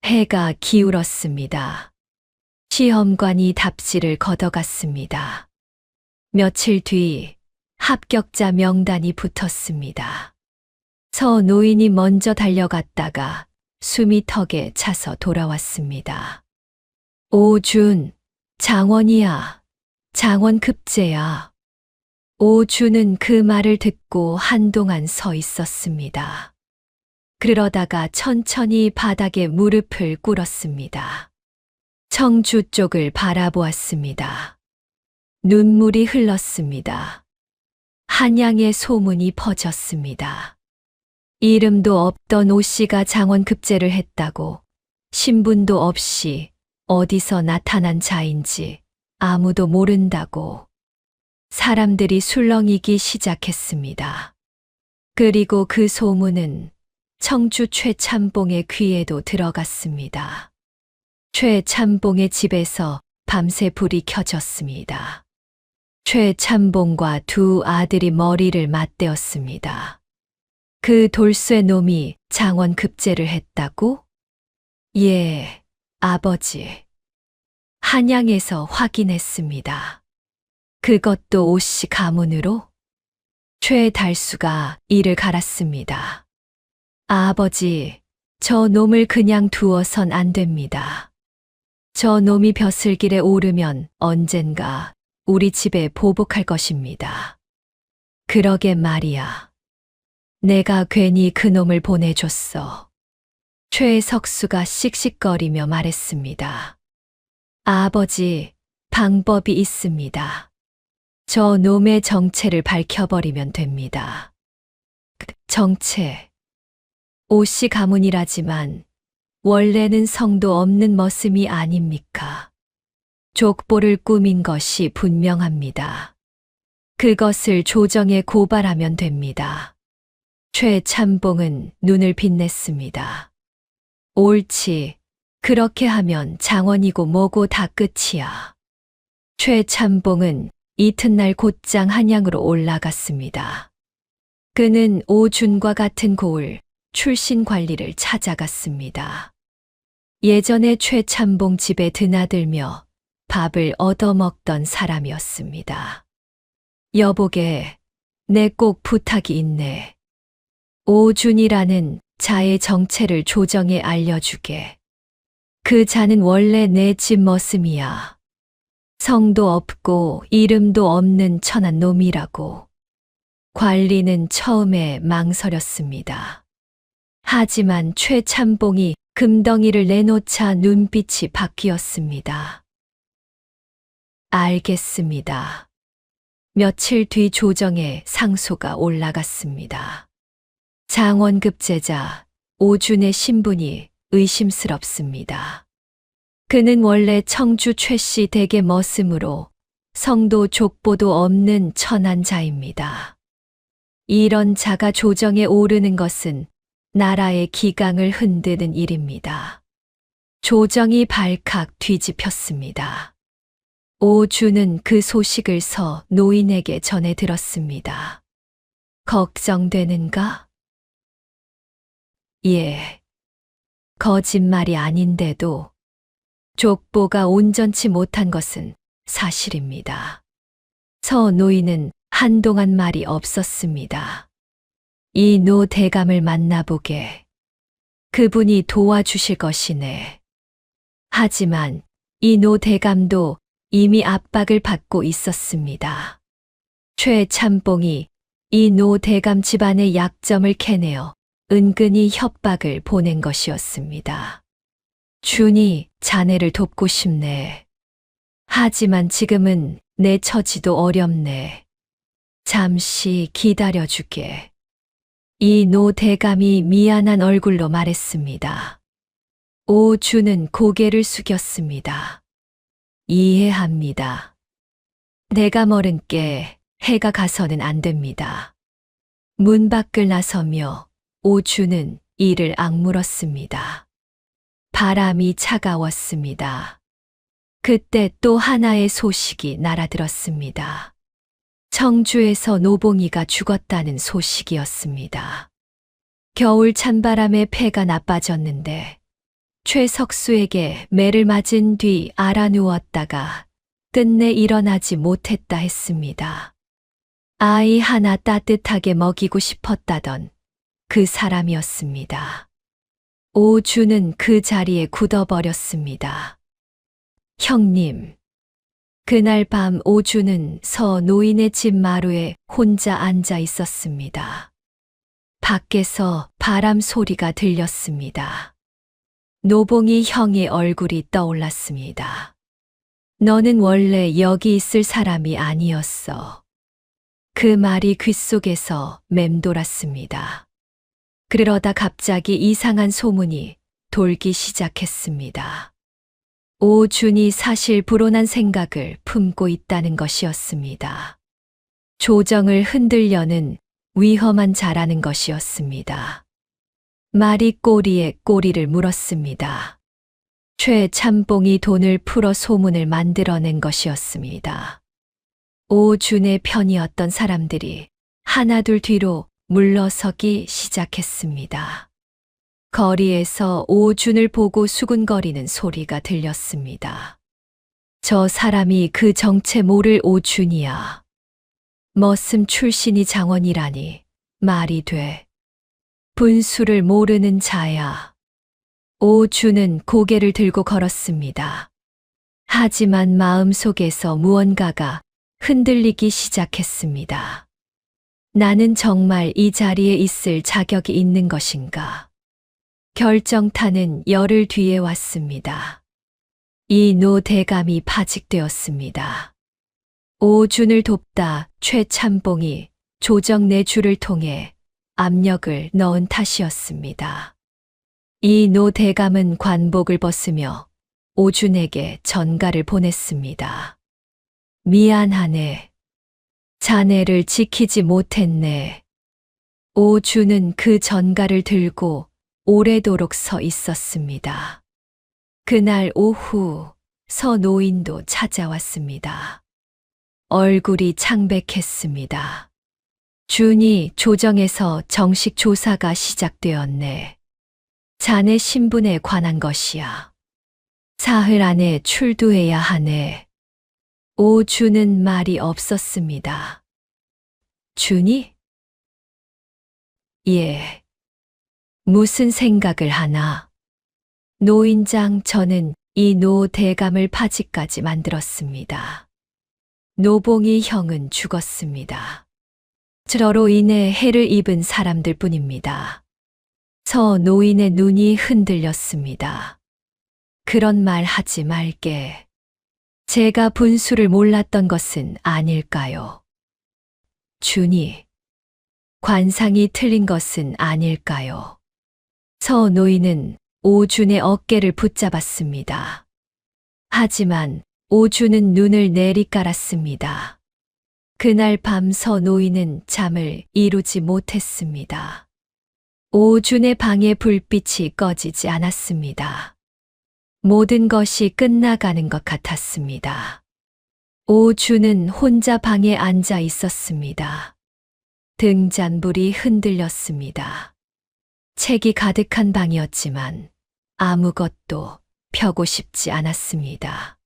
해가 기울었습니다. 시험관이 답지를 걷어갔습니다. 며칠 뒤 합격자 명단이 붙었습니다. 서 노인이 먼저 달려갔다가 숨이 턱에 차서 돌아왔습니다. 오준, 장원이야. 장원 급제야. 오준은 그 말을 듣고 한동안 서 있었습니다. 그러다가 천천히 바닥에 무릎을 꿇었습니다. 청주 쪽을 바라보았습니다. 눈물이 흘렀습니다. 한양의 소문이 퍼졌습니다. 이름도 없던 오씨가 장원 급제를 했다고, 신분도 없이 어디서 나타난 자인지 아무도 모른다고. 사람들이 술렁이기 시작했습니다. 그리고 그 소문은 청주 최참봉의 귀에도 들어갔습니다. 최참봉의 집에서 밤새 불이 켜졌습니다. 최참봉과 두 아들이 머리를 맞대었습니다. 그 돌쇠 놈이 장원 급제를 했다고? 예, 아버지. 한양에서 확인했습니다. 그것도 오씨 가문으로? 최달수가 이를 갈았습니다. 아버지, 저 놈을 그냥 두어선 안 됩니다. 저 놈이 벼슬길에 오르면 언젠가 우리 집에 보복할 것입니다. 그러게 말이야. 내가 괜히 그 놈을 보내줬어. 최석수가 씩씩거리며 말했습니다. 아버지, 방법이 있습니다. 저 놈의 정체를 밝혀버리면 됩니다. 정체. 오씨 가문이라지만 원래는 성도 없는 머슴이 아닙니까? 족보를 꾸민 것이 분명합니다. 그것을 조정에 고발하면 됩니다. 최참봉은 눈을 빛냈습니다. 옳지. 그렇게 하면 장원이고 뭐고 다 끝이야. 최참봉은 이튿날 곧장 한양으로 올라갔습니다. 그는 오준과 같은 고을 출신 관리를 찾아갔습니다. 예전에 최참봉 집에 드나들며 밥을 얻어먹던 사람이었습니다. 여보게, 내 꼭 부탁이 있네. 오준이라는 자의 정체를 조정에 알려주게. 그 자는 원래 내 집 머슴이야. 성도 없고 이름도 없는 천한 놈이라고. 관리는 처음에 망설였습니다. 하지만 최참봉이 금덩이를 내놓자 눈빛이 바뀌었습니다. 알겠습니다. 며칠 뒤 조정에 상소가 올라갔습니다. 장원급제자 오준의 신분이 의심스럽습니다. 그는 원래 청주 최씨 댁의 머슴으로 성도 족보도 없는 천한 자입니다. 이런 자가 조정에 오르는 것은 나라의 기강을 흔드는 일입니다. 조정이 발칵 뒤집혔습니다. 오준은 그 소식을 서 노인에게 전해 들었습니다. 걱정되는가? 예. 거짓말이 아닌데도 족보가 온전치 못한 것은 사실입니다. 서 노인은 한동안 말이 없었습니다. 이 노 대감을 만나보게. 그분이 도와주실 것이네. 하지만 이 노 대감도 이미 압박을 받고 있었습니다. 최참봉이 이 노 대감 집안의 약점을 캐내어 은근히 협박을 보낸 것이었습니다. 준이 자네를 돕고 싶네. 하지만 지금은 내 처지도 어렵네. 잠시 기다려주게. 이 노 대감이 미안한 얼굴로 말했습니다. 오준은 고개를 숙였습니다. 이해합니다. 내가 멀은 게 해가 가서는 안 됩니다. 문 밖을 나서며 오준은 이를 악물었습니다. 바람이 차가웠습니다. 그때 또 하나의 소식이 날아들었습니다. 청주에서 노봉이가 죽었다는 소식이었습니다. 겨울 찬바람에 폐가 나빠졌는데 최석수에게 매를 맞은 뒤 알아누웠다가 끝내 일어나지 못했다 했습니다. 아이 하나 따뜻하게 먹이고 싶었다던 그 사람이었습니다. 오준은 그 자리에 굳어버렸습니다. 형님. 그날 밤 오준은 서 노인의 집 마루에 혼자 앉아 있었습니다. 밖에서 바람 소리가 들렸습니다. 노봉이 형의 얼굴이 떠올랐습니다. 너는 원래 여기 있을 사람이 아니었어. 그 말이 귓속에서 맴돌았습니다. 그러다 갑자기 이상한 소문이 돌기 시작했습니다. 오준이 사실 불온한 생각을 품고 있다는 것이었습니다. 조정을 흔들려는 위험한 자라는 것이었습니다. 말이 꼬리에 꼬리를 물었습니다. 최참봉이 돈을 풀어 소문을 만들어낸 것이었습니다. 오준의 편이었던 사람들이 하나둘 뒤로 물러서기 시작했습니다. 거리에서 오준을 보고 수군거리는 소리가 들렸습니다. 저 사람이 그 정체 모를 오준이야. 머슴 출신이 장원이라니 말이 돼. 분수를 모르는 자야. 오준은 고개를 들고 걸었습니다. 하지만 마음속에서 무언가가 흔들리기 시작했습니다. 나는 정말 이 자리에 있을 자격이 있는 것인가? 결정타는 열흘 뒤에 왔습니다. 이 노 대감이 파직되었습니다. 오준을 돕다 최참봉이 조정 내주를 통해 압력을 넣은 탓이었습니다. 이 노 대감은 관복을 벗으며 오준에게 전가를 보냈습니다. 미안하네. 자네를 지키지 못했네. 오준은 그 전가를 들고 오래도록 서 있었습니다. 그날 오후 서 노인도 찾아왔습니다. 얼굴이 창백했습니다. 준이, 조정에서 정식 조사가 시작되었네. 자네 신분에 관한 것이야. 사흘 안에 출두해야 하네. 오준은 말이 없었습니다. 준이? 예. 무슨 생각을 하나? 노인장, 저는 이 노 대감을 파지까지 만들었습니다. 노봉이 형은 죽었습니다. 저로 인해 해를 입은 사람들 뿐입니다. 서 노인의 눈이 흔들렸습니다. 그런 말 하지 말게. 제가 분수를 몰랐던 것은 아닐까요? 준이, 관상이 틀린 것은 아닐까요? 서 노인은 오준의 어깨를 붙잡았습니다. 하지만 오준은 눈을 내리깔았습니다. 그날 밤 서 노인은 잠을 이루지 못했습니다. 오준의 방의 불빛이 꺼지지 않았습니다. 모든 것이 끝나가는 것 같았습니다. 오준은 혼자 방에 앉아 있었습니다. 등잔불이 흔들렸습니다. 책이 가득한 방이었지만 아무것도 펴고 싶지 않았습니다.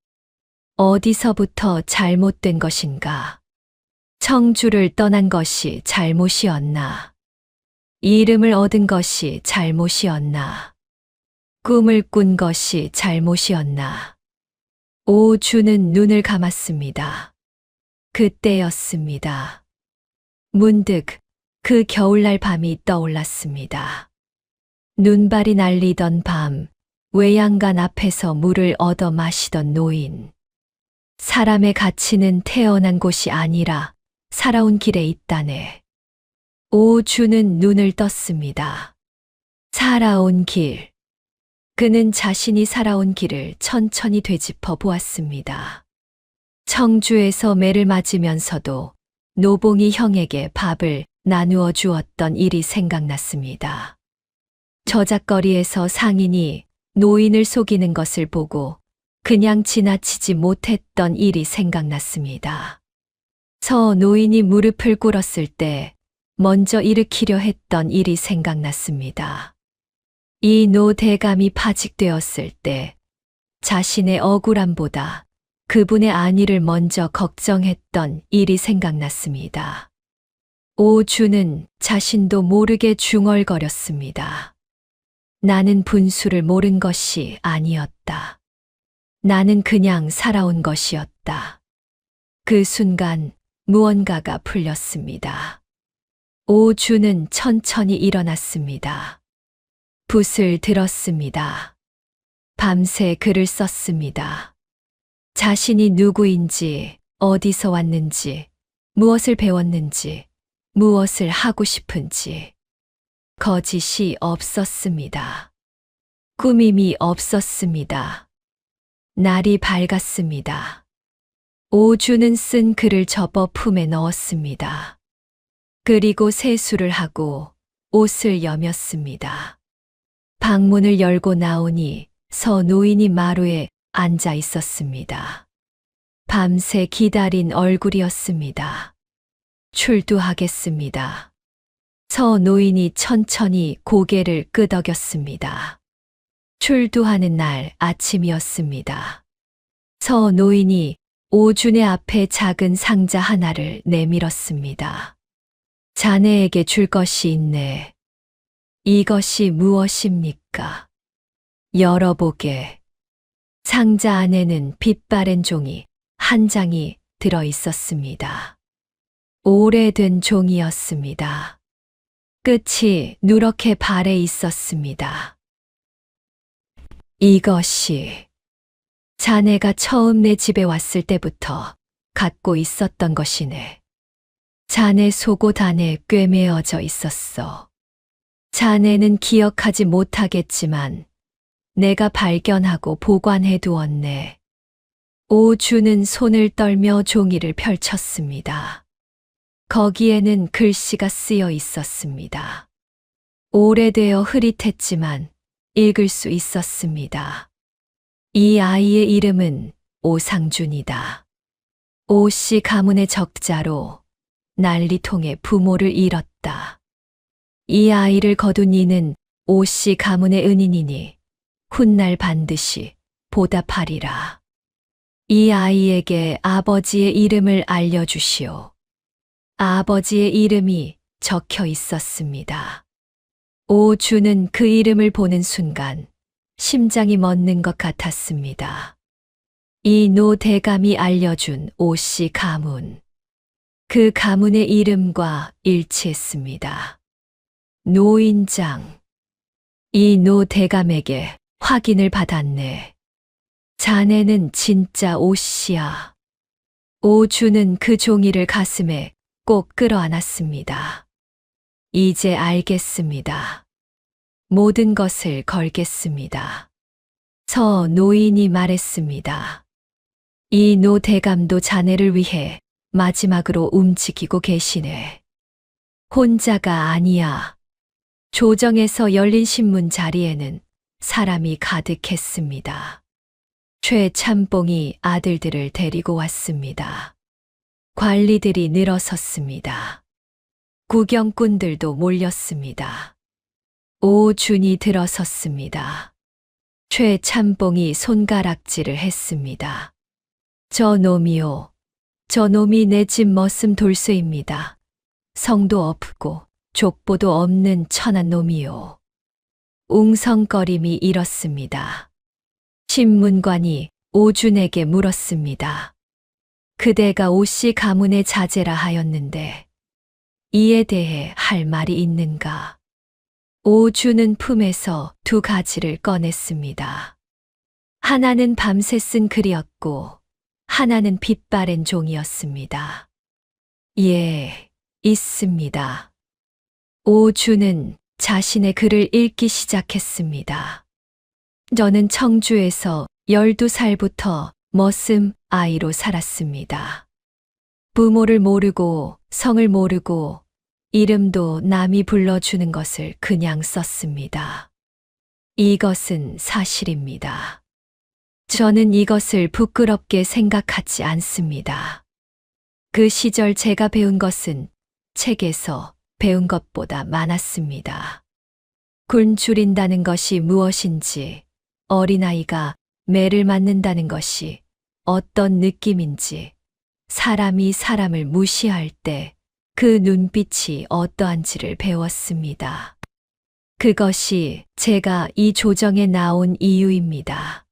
어디서부터 잘못된 것인가? 청주를 떠난 것이 잘못이었나? 이름을 얻은 것이 잘못이었나? 꿈을 꾼 것이 잘못이었나? 오준은 눈을 감았습니다. 그때였습니다. 문득 그 겨울날 밤이 떠올랐습니다. 눈발이 날리던 밤, 외양간 앞에서 물을 얻어 마시던 노인. 사람의 가치는 태어난 곳이 아니라 살아온 길에 있다네. 오준은 눈을 떴습니다. 살아온 길. 그는 자신이 살아온 길을 천천히 되짚어 보았습니다. 청주에서 매를 맞으면서도 노봉이 형에게 밥을 나누어 주었던 일이 생각났습니다. 저작거리에서 상인이 노인을 속이는 것을 보고 그냥 지나치지 못했던 일이 생각났습니다. 서 노인이 무릎을 꿇었을 때 먼저 일으키려 했던 일이 생각났습니다. 이 노 대감이 파직되었을 때 자신의 억울함보다 그분의 안위를 먼저 걱정했던 일이 생각났습니다. 오준은 자신도 모르게 중얼거렸습니다. 나는 분수를 모른 것이 아니었다. 나는 그냥 살아온 것이었다. 그 순간 무언가가 풀렸습니다. 오준은 천천히 일어났습니다. 붓을 들었습니다. 밤새 글을 썼습니다. 자신이 누구인지, 어디서 왔는지, 무엇을 배웠는지, 무엇을 하고 싶은지. 거짓이 없었습니다. 꾸밈이 없었습니다. 날이 밝았습니다. 오준은 쓴 글을 접어 품에 넣었습니다. 그리고 세수를 하고 옷을 여몄습니다. 방문을 열고 나오니 서 노인이 마루에 앉아 있었습니다. 밤새 기다린 얼굴이었습니다. 출두하겠습니다. 서 노인이 천천히 고개를 끄덕였습니다. 출두하는 날 아침이었습니다. 서 노인이 오준의 앞에 작은 상자 하나를 내밀었습니다. 자네에게 줄 것이 있네. 이것이 무엇입니까? 열어보게. 상자 안에는 빛바랜 종이 한 장이 들어 있었습니다. 오래된 종이었습니다. 끝이 누렇게 발에 있었습니다. 이것이 자네가 처음 내 집에 왔을 때부터 갖고 있었던 것이네. 자네 속옷 안에 꿰매어져 있었어. 자네는 기억하지 못하겠지만 내가 발견하고 보관해 두었네. 오준은 손을 떨며 종이를 펼쳤습니다. 거기에는 글씨가 쓰여 있었습니다. 오래되어 흐릿했지만 읽을 수 있었습니다. 이 아이의 이름은 오상준이다. 오씨 가문의 적자로 난리통에 부모를 잃었다. 이 아이를 거둔 이는 오씨 가문의 은인이니 훗날 반드시 보답하리라. 이 아이에게 아버지의 이름을 알려주시오. 아버지의 이름이 적혀 있었습니다. 오주는 그 이름을 보는 순간 심장이 멎는 것 같았습니다. 이 노대감이 알려준 오씨 가문. 그 가문의 이름과 일치했습니다. 노인장. 이 노대감에게 확인을 받았네. 자네는 진짜 오씨야. 오주는 그 종이를 가슴에 꼭 끌어안았습니다. 이제 알겠습니다. 모든 것을 걸겠습니다. 서 노인이 말했습니다. 이 노대감도 자네를 위해 마지막으로 움직이고 계시네. 혼자가 아니야. 조정에서 열린 신문 자리에는 사람이 가득했습니다. 최참봉이 아들들을 데리고 왔습니다. 관리들이 늘어섰습니다. 구경꾼들도 몰렸습니다. 오준이 들어섰습니다. 최참봉이 손가락질을 했습니다. 저 놈이요. 저 놈이 내 집 머슴 돌쇠입니다. 성도 없고 족보도 없는 천한 놈이요. 웅성거림이 일었습니다. 신문관이 오준에게 물었습니다. 그대가 오씨 가문의 자제라 하였는데 이에 대해 할 말이 있는가? 오준은 품에서 두 가지를 꺼냈습니다. 하나는 밤새 쓴 글이었고 하나는 빛바랜 종이었습니다. 예, 있습니다. 오준은 자신의 글을 읽기 시작했습니다. 저는 청주에서 12살부터 머슴 아이로 살았습니다. 부모를 모르고 성을 모르고 이름도 남이 불러주는 것을 그냥 썼습니다. 이것은 사실입니다. 저는 이것을 부끄럽게 생각하지 않습니다. 그 시절 제가 배운 것은 책에서 배운 것보다 많았습니다. 굶주린다는 것이 무엇인지, 어린아이가 매를 맞는다는 것이 어떤 느낌인지, 사람이 사람을 무시할 때 그 눈빛이 어떠한지를 배웠습니다. 그것이 제가 이 조정에 나온 이유입니다.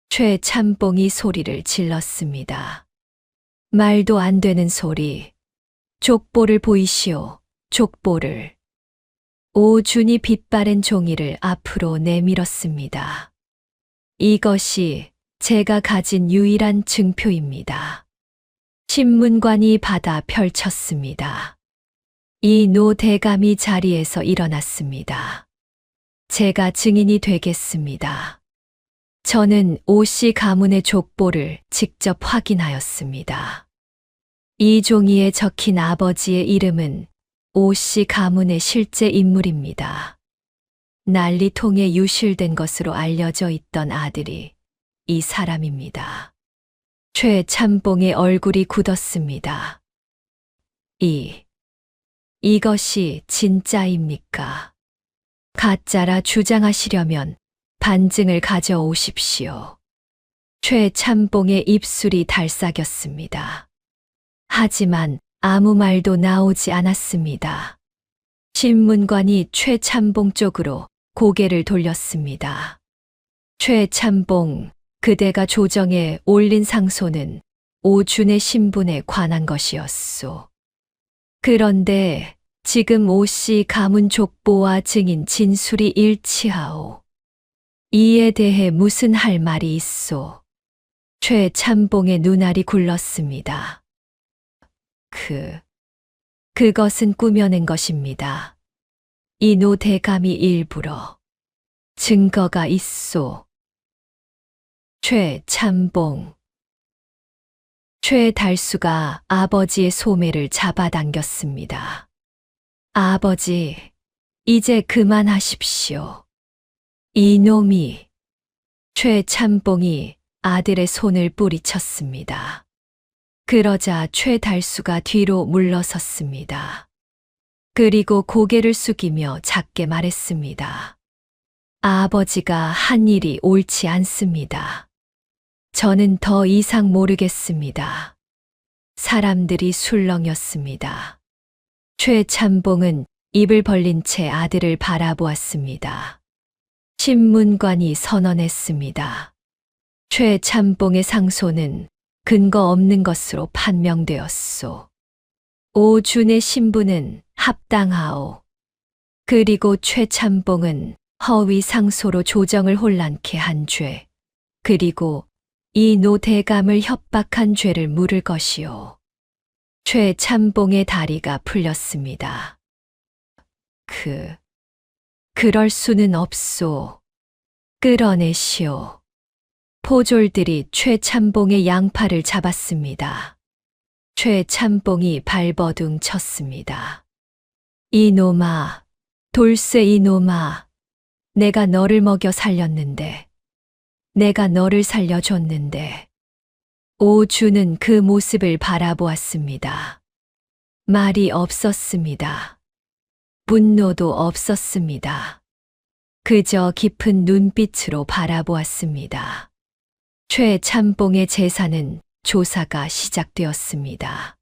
최참봉이 소리를 질렀습니다. 말도 안 되는 소리. 족보를 보이시오. 족보를. 오준이 빛바랜 종이를 앞으로 내밀었습니다. 이것이 제가 가진 유일한 증표입니다. 신문관이 받아 펼쳤습니다. 이 노대감이 자리에서 일어났습니다. 제가 증인이 되겠습니다. 저는 오씨 가문의 족보를 직접 확인하였습니다. 이 종이에 적힌 아버지의 이름은 오씨 가문의 실제 인물입니다. 난리통에 유실된 것으로 알려져 있던 아들이 이 사람입니다. 최참봉의 얼굴이 굳었습니다. 이것이 진짜입니까? 가짜라 주장하시려면 반증을 가져오십시오. 최참봉의 입술이 달싹였습니다. 하지만 아무 말도 나오지 않았습니다. 신문관이 최참봉 쪽으로 고개를 돌렸습니다. 최참봉, 그대가 조정에 올린 상소는 오준의 신분에 관한 것이었소. 그런데 지금 오씨 가문 족보와 증인 진술이 일치하오. 이에 대해 무슨 할 말이 있소? 최참봉의 눈알이 굴렀습니다. 그것은 꾸며낸 것입니다. 이 노대감이 일부러. 증거가 있소. 최참봉. 최달수가 아버지의 소매를 잡아당겼습니다. 아버지, 이제 그만하십시오. 이놈이. 최참봉이 아들의 손을 뿌리쳤습니다. 그러자 최달수가 뒤로 물러섰습니다. 그리고 고개를 숙이며 작게 말했습니다. 아버지가 한 일이 옳지 않습니다. 저는 더 이상 모르겠습니다. 사람들이 술렁였습니다. 최참봉은 입을 벌린 채 아들을 바라보았습니다. 신문관이 선언했습니다. 최참봉의 상소는 근거 없는 것으로 판명되었소. 오준의 신부는 합당하오. 그리고 최참봉은 허위 상소로 조정을 혼란케 한 죄, 그리고 이 노대감을 협박한 죄를 물을 것이오. 최참봉의 다리가 풀렸습니다. 그럴 수는 없소. 끌어내시오. 포졸들이 최참봉의 양팔을 잡았습니다. 최참봉이 발버둥 쳤습니다. 이놈아, 돌쇠 이놈아, 내가 너를 먹여 살렸는데, 내가 너를 살려줬는데. 오주는 그 모습을 바라보았습니다. 말이 없었습니다. 분노도 없었습니다. 그저 깊은 눈빛으로 바라보았습니다. 최참봉의 재산은 조사가 시작되었습니다.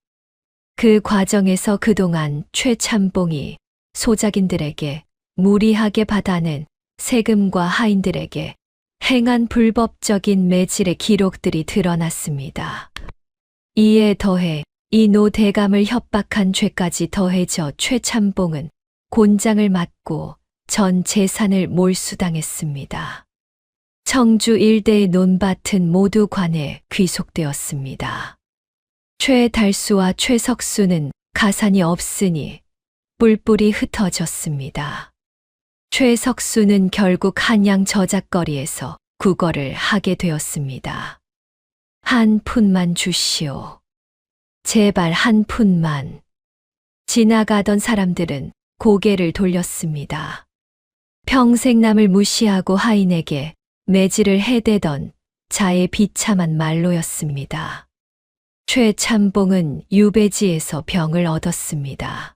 그 과정에서 그동안 최참봉이 소작인들에게 무리하게 받아낸 세금과 하인들에게 행한 불법적인 매질의 기록들이 드러났습니다. 이에 더해 이 노대감을 협박한 죄까지 더해져 최참봉은 곤장을 맞고 전 재산을 몰수당했습니다. 청주 일대의 논밭은 모두 관에 귀속되었습니다. 최달수와 최석수는 가산이 없으니 뿔뿔이 흩어졌습니다. 최석수는 결국 한양 저작거리에서 구걸을 하게 되었습니다. 한 푼만 주시오. 제발 한 푼만. 지나가던 사람들은 고개를 돌렸습니다. 평생 남을 무시하고 하인에게 매질을 해대던 자의 비참한 말로였습니다. 최참봉은 유배지에서 병을 얻었습니다.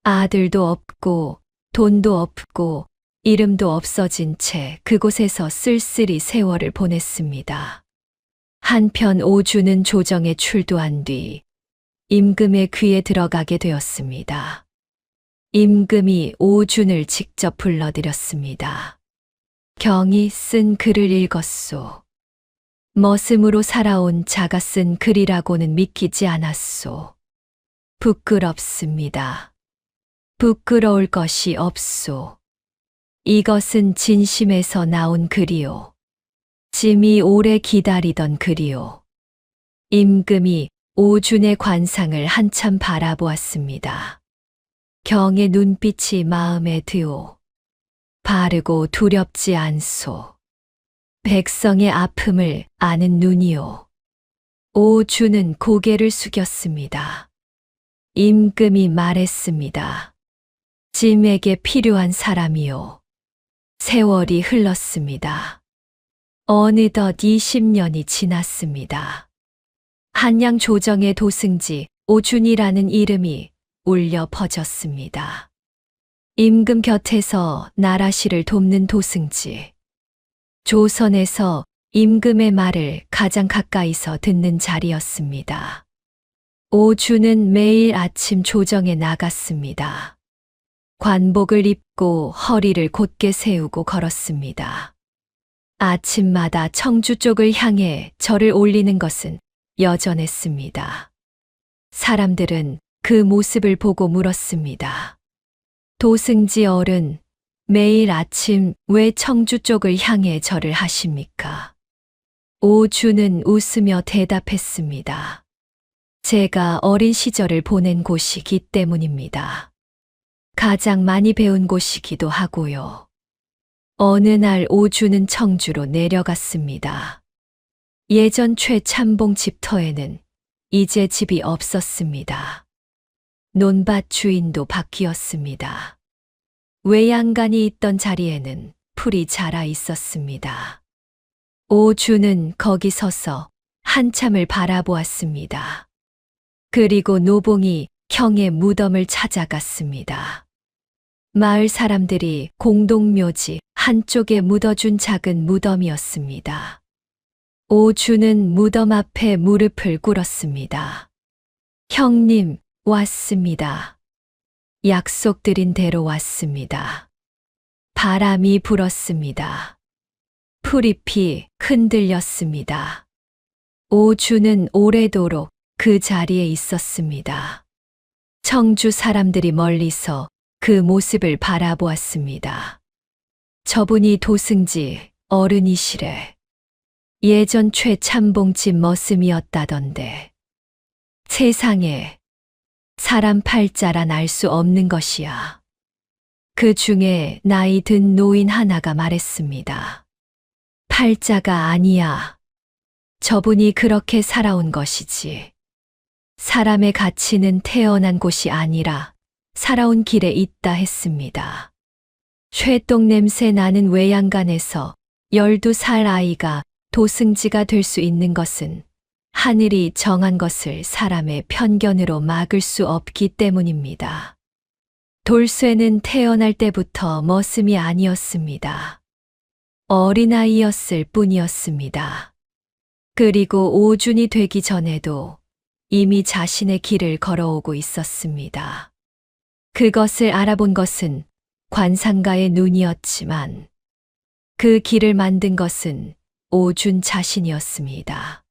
아들도 없고 돈도 없고 이름도 없어진 채 그곳에서 쓸쓸히 세월을 보냈습니다. 한편 오주는 조정에 출두한 뒤 임금의 귀에 들어가게 되었습니다. 임금이 오준을 직접 불러들였습니다. 경이 쓴 글을 읽었소. 머슴으로 살아온 자가 쓴 글이라고는 믿기지 않았소. 부끄럽습니다. 부끄러울 것이 없소. 이것은 진심에서 나온 글이오. 짐이 오래 기다리던 글이오. 임금이 오준의 관상을 한참 바라보았습니다. 경의 눈빛이 마음에 드오. 바르고 두렵지 않소. 백성의 아픔을 아는 눈이오. 오준은 고개를 숙였습니다. 임금이 말했습니다. 짐에게 필요한 사람이오. 세월이 흘렀습니다. 어느덧 20년이 지났습니다. 한양 조정의 도승지 오준이라는 이름이 울려 퍼졌습니다. 임금 곁에서 나라시를 돕는 도승지. 조선에서 임금의 말을 가장 가까이서 듣는 자리였습니다. 오준은 매일 아침 조정에 나갔습니다. 관복을 입고 허리를 곧게 세우고 걸었습니다. 아침마다 청주 쪽을 향해 절을 올리는 것은 여전했습니다. 사람들은 그 모습을 보고 물었습니다. 도승지 어른, 매일 아침 왜 청주 쪽을 향해 절을 하십니까? 오준은 웃으며 대답했습니다. 제가 어린 시절을 보낸 곳이기 때문입니다. 가장 많이 배운 곳이기도 하고요. 어느 날 오준은 청주로 내려갔습니다. 예전 최참봉 집터에는 이제 집이 없었습니다. 논밭 주인도 바뀌었습니다. 외양간이 있던 자리에는 풀이 자라 있었습니다. 오준은 거기 서서 한참을 바라보았습니다. 그리고 노봉이 형의 무덤을 찾아갔습니다. 마을 사람들이 공동묘지 한쪽에 묻어준 작은 무덤이었습니다. 오주는 무덤 앞에 무릎을 꿇었습니다. 형님, 왔습니다. 약속드린 대로 왔습니다. 바람이 불었습니다. 풀잎이 흔들렸습니다. 오주는 오래도록 그 자리에 있었습니다. 청주 사람들이 멀리서 그 모습을 바라보았습니다. 저분이 도승지 어른이시래. 예전 최참봉집 머슴이었다던데. 세상에 사람 팔자란 알 수 없는 것이야. 그 중에 나이 든 노인 하나가 말했습니다. 팔자가 아니야. 저분이 그렇게 살아온 것이지. 사람의 가치는 태어난 곳이 아니라 살아온 길에 있다 했습니다. 쇠똥 냄새 나는 외양간에서 12살 아이가 도승지가 될 수 있는 것은 하늘이 정한 것을 사람의 편견으로 막을 수 없기 때문입니다. 돌쇠는 태어날 때부터 머슴이 아니었습니다. 어린아이였을 뿐이었습니다. 그리고 오준이 되기 전에도 이미 자신의 길을 걸어오고 있었습니다. 그것을 알아본 것은 관상가의 눈이었지만 그 길을 만든 것은 오준 자신이었습니다.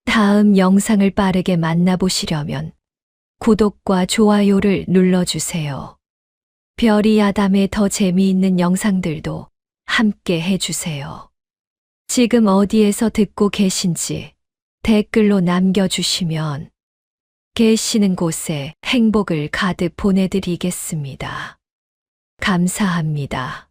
다음 영상을 빠르게 만나보시려면 구독과 좋아요를 눌러주세요. 별이 아담의 더 재미있는 영상들도 함께 해주세요. 지금 어디에서 듣고 계신지 댓글로 남겨주시면 계시는 곳에 행복을 가득 보내드리겠습니다. 감사합니다.